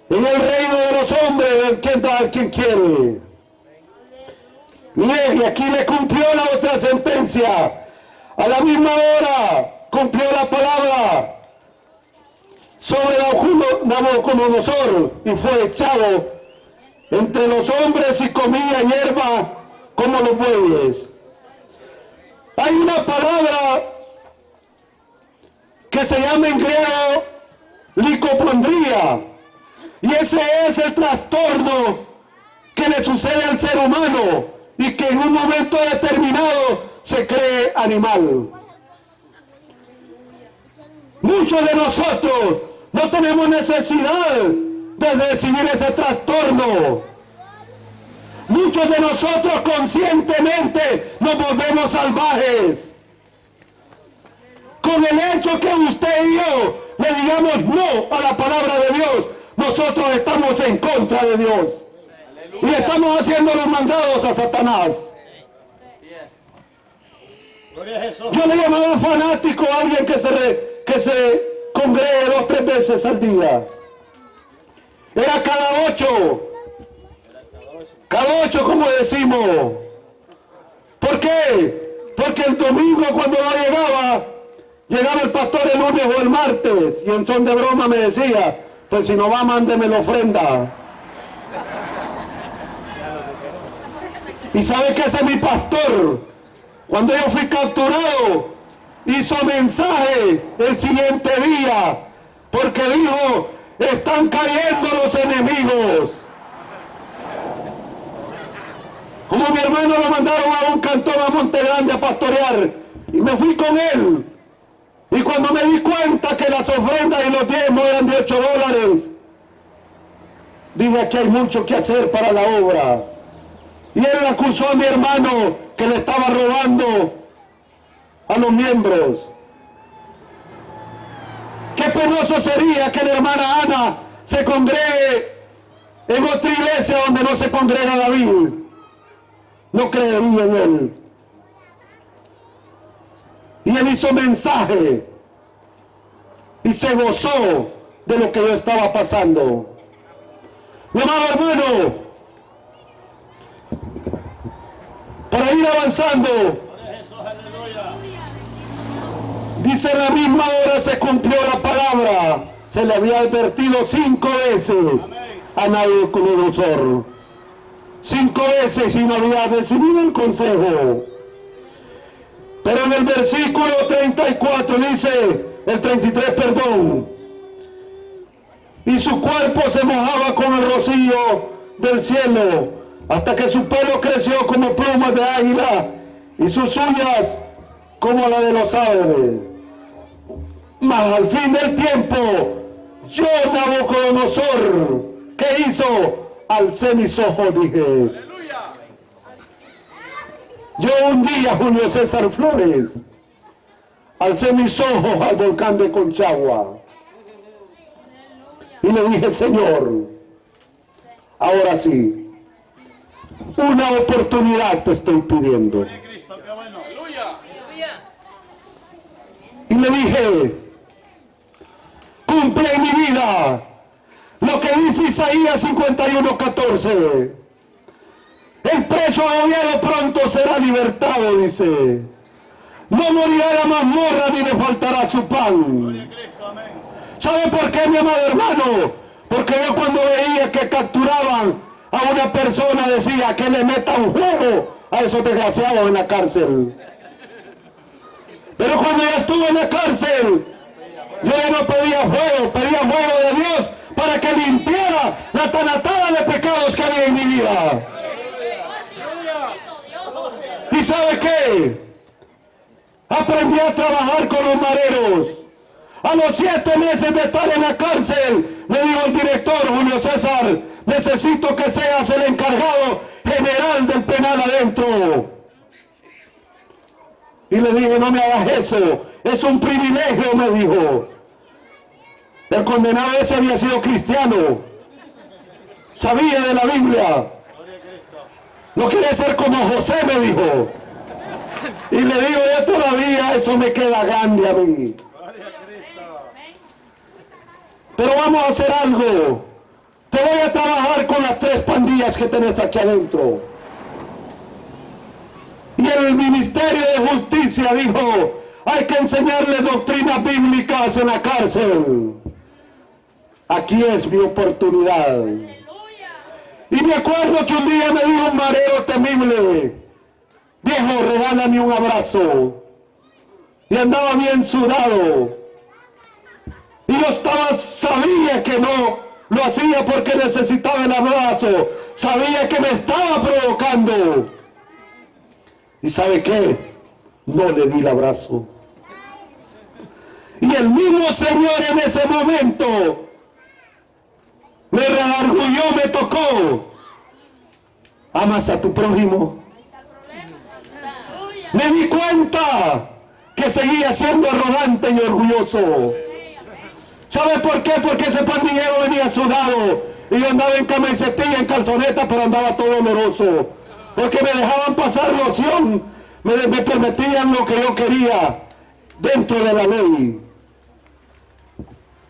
en el reino de los hombres, del quien da al quien quiere. Mire, y aquí le cumplió la otra sentencia. A la misma hora cumplió la palabra sobre Nabucodonosor y fue echado entre los hombres y comía hierba como los bueyes. Hay una palabra que se llama en griego licopondría, y ese es el trastorno que le sucede al ser humano y que en un momento determinado se cree animal. Muchos de nosotros no tenemos necesidad de recibir ese trastorno. Muchos de nosotros conscientemente nos volvemos salvajes. Con el hecho que usted y yo le digamos no a la palabra de Dios, nosotros estamos en contra de Dios. Y estamos haciendo los mandados a Satanás. Gloria a Jesús. Yo le llamaba fanático a alguien que se congregue 2 o 3 veces al día. Era cada 8. Cada 8, como decimos. ¿Por qué? Porque el domingo cuando no llegaba el pastor el lunes o el martes, y en son de broma me decía, pues si no va, mándeme la ofrenda. Y sabe que ese es mi pastor. Cuando yo fui capturado, hizo mensaje el siguiente día, porque dijo, están cayendo los enemigos. Como mi hermano lo mandaron a un cantón a Monte Grande a pastorear, y me fui con él. Y cuando me di cuenta que las ofrendas y los diezmos eran de $8, dije, aquí hay mucho que hacer para la obra. Y él acusó a mi hermano que le estaba robando a los miembros. Qué penoso sería que la hermana Ana se congregue en otra iglesia donde no se congrega David. No creería en él. Y él hizo mensaje y se gozó de lo que yo estaba pasando. Mi amado hermano, para ir avanzando, Gloria a Jesús, aleluya. dice en la misma hora se cumplió la palabra. Se le había advertido 5 veces a Nabucodonosor. 5 veces y no había recibido el consejo. Pero en el versículo 34 dice, el 33, perdón, y su cuerpo se mojaba con el rocío del cielo, hasta que su pelo creció como plumas de águila, y sus uñas como la de los aves. Mas al fin del tiempo, yo, Nabucodonosor, ¿qué hizo? Alcé mis ojos, dije. Yo un día, Julio César Flores, alcé mis ojos al volcán de Conchagua y le dije, Señor, ahora sí, una oportunidad te estoy pidiendo. Gloria a Cristo, qué bueno. Y le dije, cumple en mi vida lo que dice Isaías 51:14. El preso agobiado pronto será libertado, dice. No morirá la mazmorra ni le faltará su pan. Gloria a Cristo, amén. ¿Sabe por qué, mi amado hermano? Porque yo cuando veía que capturaban a una persona decía que le metan fuego a esos desgraciados en la cárcel. Pero cuando ya estuve en la cárcel, yo ya no pedía fuego de Dios para que limpiara la tanatada de pecados que había en mi vida. ¿Y sabe qué? Aprendí a trabajar con los mareros. A los 7 meses de estar en la cárcel, me dijo el director Julio César, necesito que seas el encargado general del penal adentro. Y le dije, no me hagas eso, es un privilegio, me dijo. El condenado ese había sido cristiano, sabía de la Biblia. No quiere ser como José, me dijo. Y le digo, yo todavía eso me queda grande a mí. Gloria a Cristo. Pero vamos a hacer algo. Te voy a trabajar con las 3 pandillas que tenés aquí adentro. Y el Ministerio de Justicia dijo, hay que enseñarle doctrinas bíblicas en la cárcel. Aquí es mi oportunidad. Y me acuerdo que un día me dijo un marero temible, viejo, regálame un abrazo. Y andaba bien sudado. Y yo sabía que no lo hacía porque necesitaba el abrazo. Sabía que me estaba provocando. ¿Y sabe qué? No le di el abrazo. Y el mismo Señor en ese momento me redargulló, me tocó. ¿Amas a tu prójimo? Me di cuenta que seguía siendo arrogante y orgulloso. ¿Sabe por qué? Porque ese pandillero venía sudado y yo andaba en camisetilla, en calzoneta, pero andaba todo oloroso. Porque me dejaban pasar loción, me permitían lo que yo quería dentro de la ley.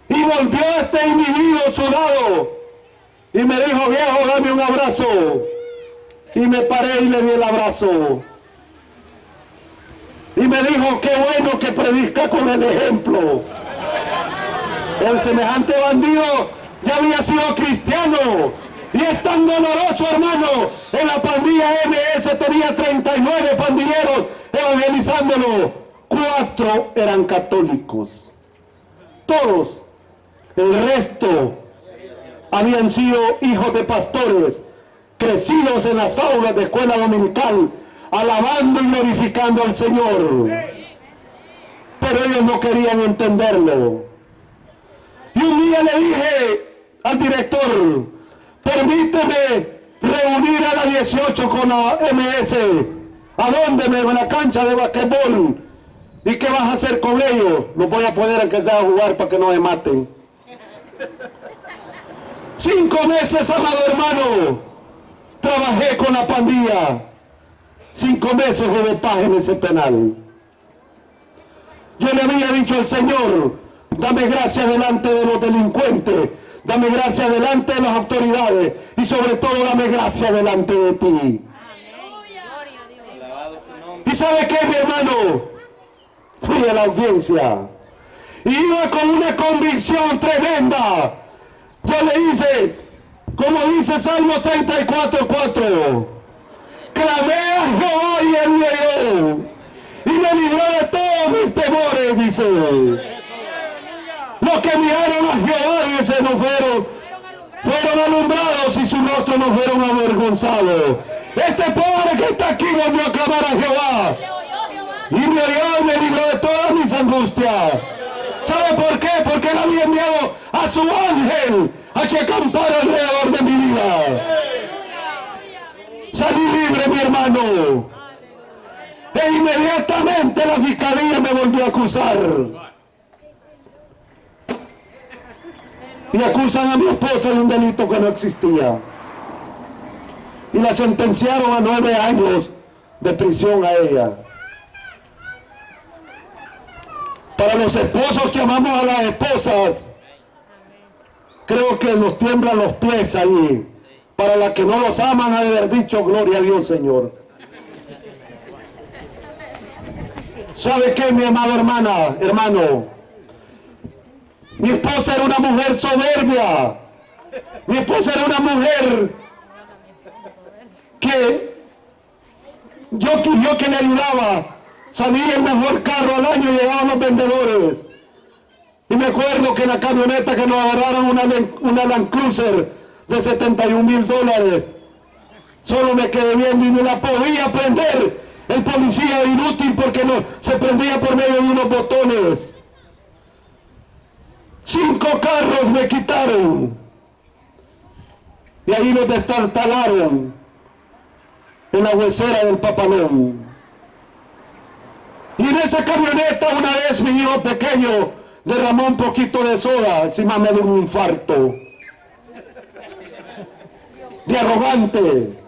Y volvió este individuo sudado y me dijo, viejo, dame un abrazo. Y me paré y le di el abrazo. Y me dijo, qué bueno que predica con el ejemplo. El semejante bandido ya había sido cristiano. Y es tan doloroso, hermano. En la pandilla MS tenía 39 pandilleros evangelizándolo. 4 eran católicos. Todos. El resto habían sido hijos de pastores, crecidos en las aulas de escuela dominical, alabando y glorificando al Señor. Pero ellos no querían entenderlo. Y un día le dije al director, permíteme reunir a la 18 con la MS. ¿A dónde? Me en la cancha de basquetbol. ¿Y qué vas a hacer con ellos? No voy a poder aunque sea jugar para que no me maten. 5 meses, amado hermano, trabajé con la pandilla. 5 meses de paz en ese penal. Yo le había dicho al Señor, dame gracia delante de los delincuentes, dame gracia delante de las autoridades y sobre todo dame gracia delante de ti. ¿Y sabe qué, mi hermano? Fui a la audiencia y iba con una convicción tremenda. Yo le hice, como dice Salmo 34:4, clamé a Jehová y él me oyó y me libró de todos mis temores, dice. Los que miraron a Jehová, dice, no fueron alumbrados y su rostro no fueron avergonzados. Este pobre que está aquí volvió a clamar a Jehová y me oyó y me libró de todas mis angustias. ¿Sabe por qué? Porque él había enviado a su ángel a que acampara alrededor de mi vida. Salí libre, mi hermano. E inmediatamente la fiscalía me volvió a acusar. Y acusan a mi esposa de un delito que no existía. Y la sentenciaron a 9 años de prisión a ella. Para los esposos que amamos a las esposas, creo que nos tiemblan los pies ahí. Para las que no los aman, ha de haber dicho, gloria a Dios, Señor. ¿Sabe qué, mi amado hermano? Mi esposa era una mujer soberbia. Mi esposa era una mujer que yo que le ayudaba. Salía el mejor carro al año y llegaban los vendedores. Y me acuerdo que en la camioneta que nos agarraron una Land Cruiser de $71,000. Solo me quedé viendo y no la podía prender. El policía inútil porque no se prendía por medio de unos botones. 5 carros me quitaron. Y ahí los destartalaron en la huesera del Papalón. Y en esa camioneta una vez mi hijo pequeño derramó un poquito de soda, encima me dio un infarto. De arrogante.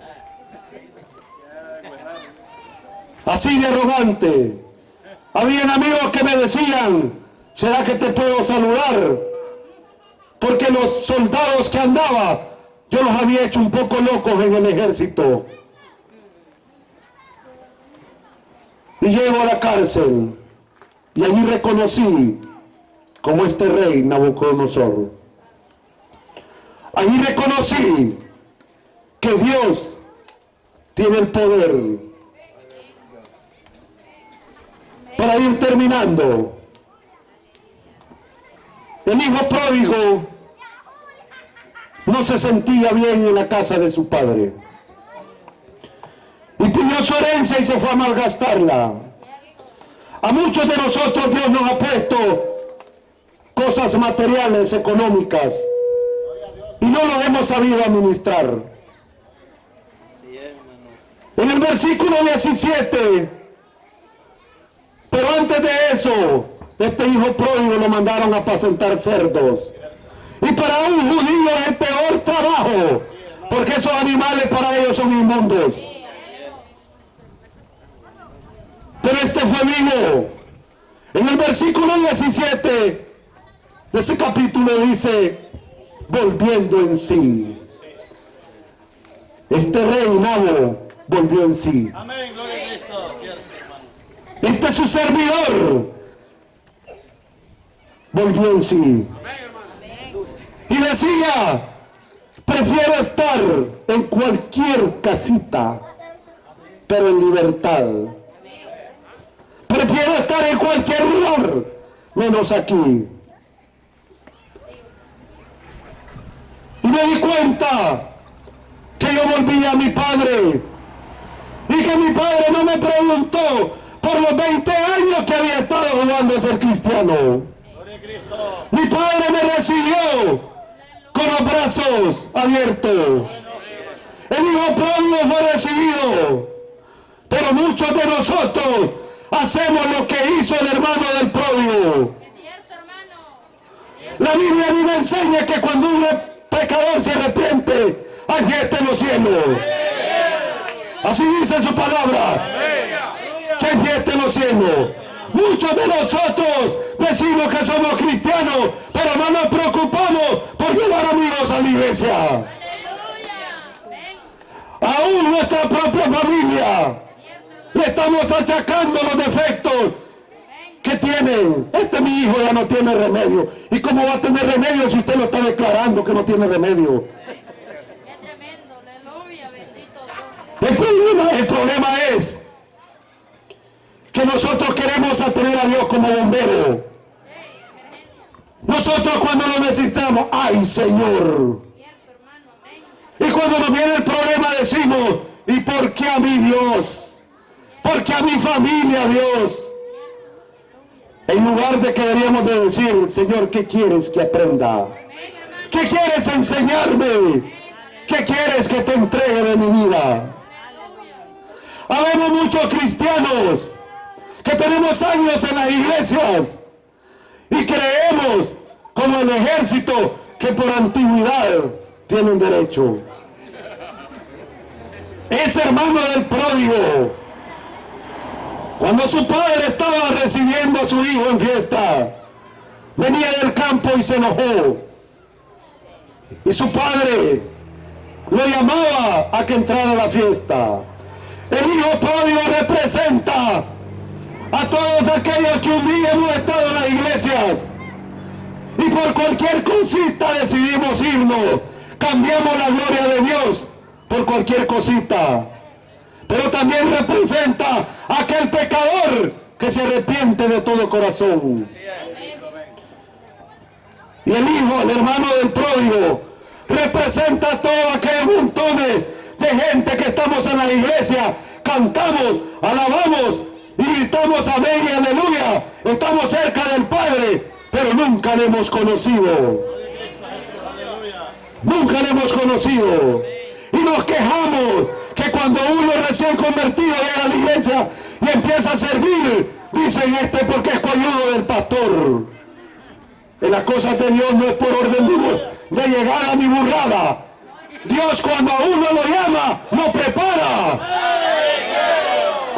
Así de arrogante. Habían amigos que me decían, ¿será que te puedo saludar? Porque los soldados que andaba, yo los había hecho un poco locos en el ejército. Y llego a la cárcel y allí reconocí como este rey Nabucodonosor. Allí reconocí que Dios tiene el poder Para ir terminando, el hijo pródigo no se sentía bien en la casa de su padre y pidió su herencia y se fue a malgastarla. A muchos de nosotros Dios nos ha puesto cosas materiales, económicas, y no los hemos sabido administrar. En el versículo 17, pero antes de eso, este hijo pródigo lo mandaron a apacentar cerdos. Y para un judío es el peor trabajo, porque esos animales para ellos son inmundos. Pero este fue vivo. En el versículo 17 de ese capítulo dice, volviendo en sí. Este rey Nabo volvió en sí. Amén, gloria a Cristo. Cierto, hermano. Este su servidor volvió en sí. Y decía, prefiero estar en cualquier casita, pero en libertad. Prefiero estar en cualquier lugar, menos aquí. Y me di cuenta que yo volví a mi padre y que mi padre no me preguntó por los 20 años que había estado jugando a ser cristiano. Gloria a Cristo. Mi padre me recibió con los brazos abiertos. El hijo pródigo fue recibido, pero muchos de nosotros hacemos lo que hizo el hermano del pródigo. La Biblia a mí me enseña que cuando un pecador se arrepiente, hay fiesta en los cielos. Así dice su palabra, que hay fiesta en los cielos. Muchos de nosotros decimos que somos cristianos, pero no nos preocupamos por llevar amigos a la iglesia. Aún nuestra propia familia le estamos achacando los defectos que tienen. Este mi hijo ya no tiene remedio. ¿Y cómo va a tener remedio si usted lo está declarando que no tiene remedio? Qué tremendo, aleluya, bendito Dios. El problema es que nosotros queremos a tener a Dios como bombero. Nosotros cuando lo necesitamos, ¡ay, Señor! Cierto, hermano, amén. Y cuando nos viene el problema decimos, ¿y por qué a mí, Dios? ¿Por qué a mi familia, Dios? En lugar de que deberíamos de decir, Señor, ¿qué quieres que aprenda? ¿Qué quieres enseñarme? ¿Qué quieres que te entregue de mi vida? Habemos muchos cristianos que tenemos años en las iglesias y creemos, como el ejército, que por antigüedad tienen derecho. Ese hermano del pródigo, cuando su padre estaba recibiendo a su hijo en fiesta, venía del campo y se enojó. Y su padre lo llamaba a que entrara a la fiesta. El hijo pródigo representa a todos aquellos que un día hemos estado en las iglesias y por cualquier cosita decidimos irnos. Cambiamos la gloria de Dios por cualquier cosita. Pero también representa a aquel pecador que se arrepiente de todo corazón. Y el hijo, el hermano del pródigo, representa a todos aquellos montones de gente que estamos en la iglesia, cantamos, alabamos y gritamos amén y aleluya. Estamos cerca del Padre, pero nunca le hemos conocido. Nunca le hemos conocido. Y nos quejamos que cuando uno recién convertido llega a la iglesia y empieza a servir, dicen porque es coayudo del pastor. En las cosas de Dios no es por orden de llegada ni burrada. Dios cuando a uno lo llama, lo prepara.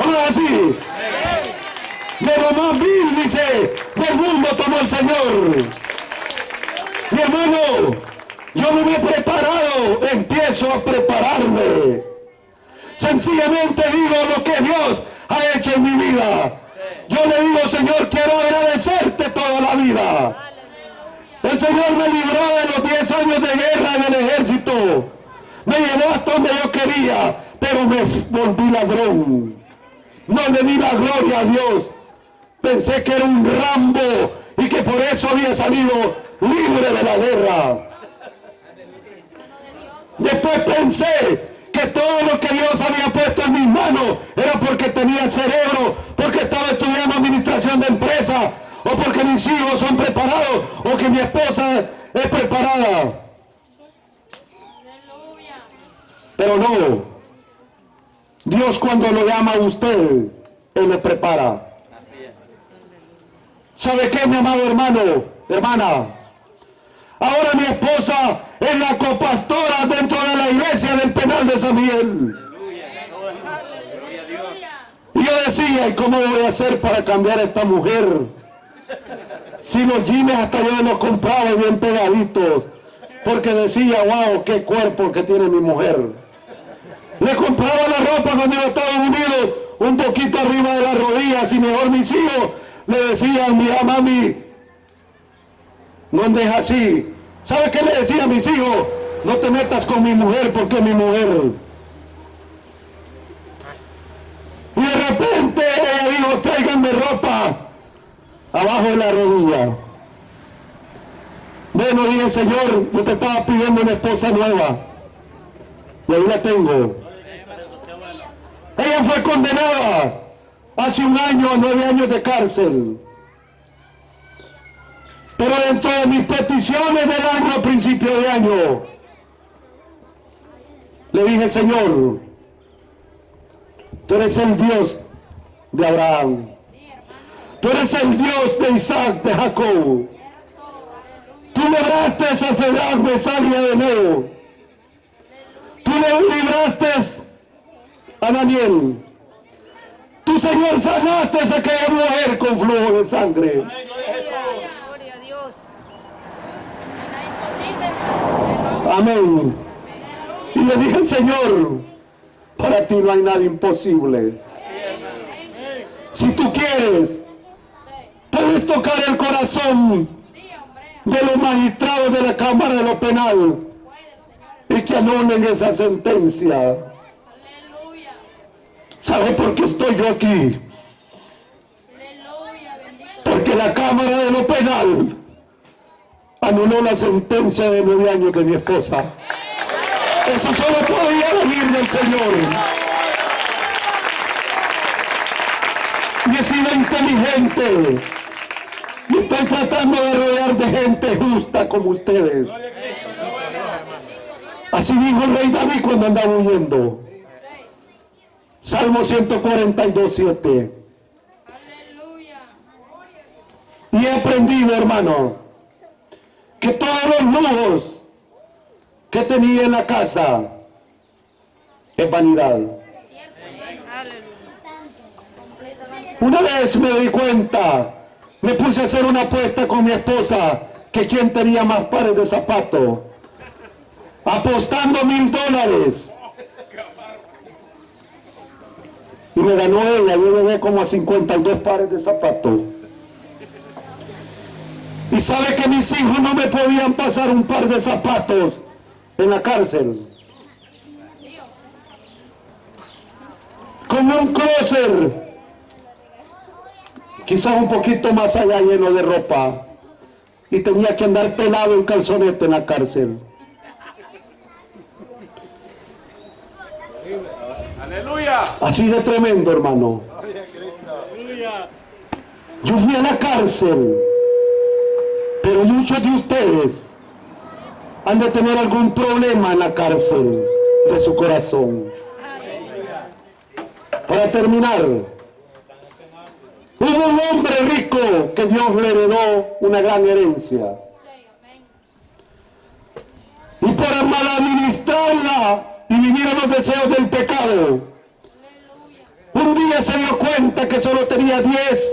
¿No es así? De lo más vil, dice, del mundo tomó el Señor. Mi hermano, yo no me he preparado, empiezo a prepararme. Sencillamente digo lo que Dios ha hecho en mi vida. Yo le digo, Señor, quiero agradecerte toda la vida. El Señor me libró de los 10 años de guerra en el ejército. Me llevó hasta donde yo quería, pero me volví ladrón. No le di la gloria a Dios Pensé que era un Rambo y que por eso había salido libre de la guerra. Después pensé que todo lo que Dios había puesto en mis manos era porque tenía cerebro, porque estaba estudiando administración de empresa, o porque mis hijos son preparados, o que mi esposa es preparada. Aleluya. Pero no. Dios cuando lo llama a usted, Él le prepara. ¿Sabe qué, mi amado hermano, hermana? Ahora mi esposa es la copastora dentro de la iglesia del penal de San Miguel. Y yo decía, ¿y cómo voy a hacer para cambiar a esta mujer? Si los jeans hasta yo los compraba bien pegaditos, porque decía, wow, qué cuerpo que tiene mi mujer. Le compraba la ropa cuando iba a Estados Unidos un poquito arriba de las rodillas, y mejor mis hijos le decían, mira mami, no andes así. ¿Sabe qué le decía a mis hijos? No te metas con mi mujer porque es mi mujer. Y de repente ella dijo, tráiganme ropa abajo de la rodilla. Bueno, dije, Señor, yo te estaba pidiendo una esposa nueva. Y ahí la tengo. Ella fue condenada hace 1 año a 9 años de cárcel. Pero dentro de mis peticiones del año, a principio de año, le dije, Señor, tú eres el Dios de Abraham. Tú eres el Dios de Isaac, de Jacob. Tú libraste a Sadrach, Mesach y Abednego. Tú libraste a Daniel. Tú, Señor, sanaste a aquella mujer con flujo de sangre. Gloria a Dios. Amén. Y le dije, Señor, para ti no hay nada imposible. Si tú quieres, puedes tocar el corazón de los magistrados de la Cámara de lo Penal y que anulen esa sentencia. Aleluya. ¿Sabe por qué estoy yo aquí? Aleluya. Bendito. Porque la Cámara de lo Penal anuló la sentencia de 9 años de mi esposa. Eso solo podía venir del Señor. Y he sido inteligente. Y estoy tratando de rodear de gente justa como ustedes. Así dijo el rey David cuando andaba huyendo. Salmo 142, 7. Aleluya. Y he aprendido, hermano, que todos los lujos que tenía en la casa es vanidad. Una vez me di cuenta, me puse a hacer una apuesta con mi esposa, que quién tenía más pares de zapatos, apostando $1000. Y me ganó ella, yo llegué como a 52 pares de zapatos. Y sabe que mis hijos no me podían pasar un par de zapatos en la cárcel. Como un closet, quizás un poquito más allá, lleno de ropa, y tenía que andar pelado en calzonete en la cárcel. Aleluya. Así de tremendo, hermano. Yo fui a la cárcel, pero muchos de ustedes han de tener algún problema en la cárcel de su corazón. Para terminar, hubo un hombre rico que Dios le heredó una gran herencia. Y para mal administrarla y vivir a los deseos del pecado, un día se dio cuenta que solo tenía 10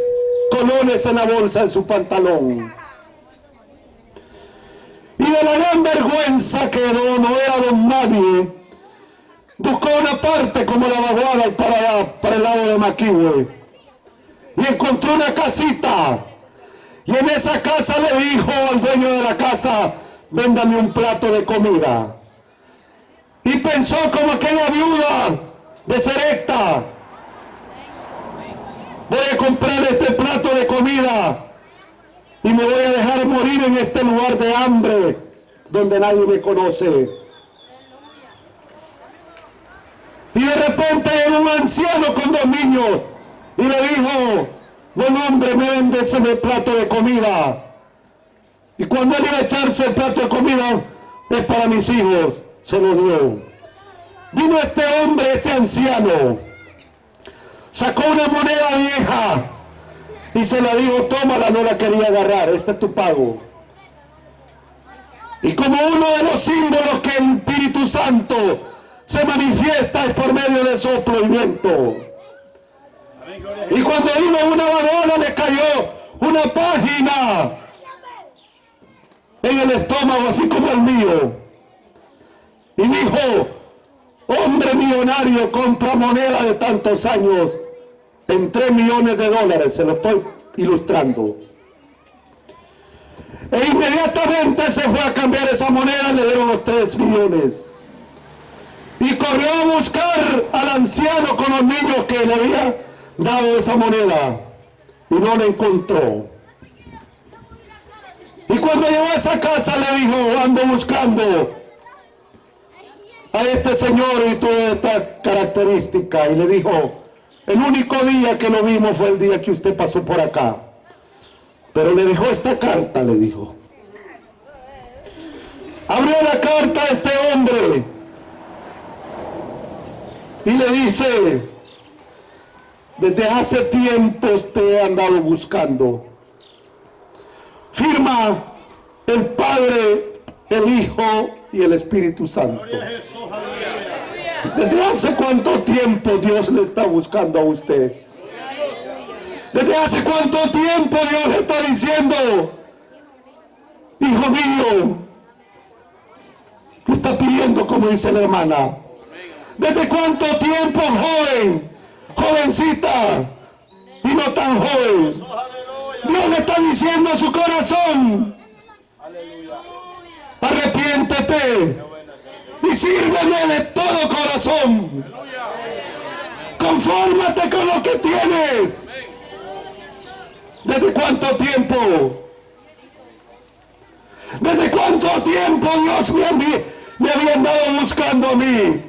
colones en la bolsa de su pantalón. Y de la gran vergüenza que no era don nadie, buscó una parte como la vaguada para el lado de Maquihue. Y encontró una casita. Y en esa casa le dijo al dueño de la casa, véndame un plato de comida. Y pensó como aquella viuda de Serepta, voy a comprar este plato de en este lugar de hambre donde nadie me conoce. Y de repente llegó un anciano con 2 niños y le dijo: buen hombre, me vende ese plato de comida. Y cuando él iba a echarse el plato de comida: es para mis hijos, se lo dio. Vino este hombre, este anciano, sacó una moneda vieja y se la dijo: tómala, no la quería agarrar, este es tu pago. Y como uno de los símbolos que el Espíritu Santo se manifiesta es por medio de soplo y viento. Y cuando vino una vagona le cayó una página en el estómago, así como el mío. Y dijo: hombre millonario compra moneda de tantos años en $3 millones, se lo estoy ilustrando. E inmediatamente se fue a cambiar esa moneda, le dieron los 3 millones. Y corrió a buscar al anciano con los niños que le había dado esa moneda y no la encontró. Y cuando llegó a esa casa le dijo: ando buscando a este señor y toda esta característica. Y le dijo: el único día que lo vimos fue el día que usted pasó por acá, pero le dejó esta carta, le dijo. Abrió la carta a este hombre y le dice: desde hace tiempos te he andado buscando. Firma el Padre, el Hijo y el Espíritu Santo. ¿Desde hace cuánto tiempo Dios le está buscando a usted? ¿Desde hace cuánto tiempo Dios le está diciendo: hijo mío? Le está pidiendo, como dice la hermana. ¿Desde cuánto tiempo, joven, jovencita y no tan joven? Dios le está diciendo a su corazón: arrepiéntete y sírveme de todo corazón. Confórmate con lo que tienes. ¿Desde cuánto tiempo? ¿Desde cuánto tiempo Dios me había andado buscando a mí?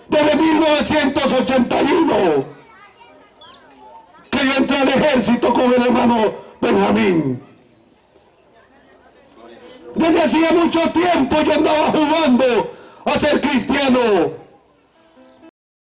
Desde 1981, que yo entré al ejército con el hermano Benjamín. Desde hacía mucho tiempo yo andaba jugando a ser cristiano.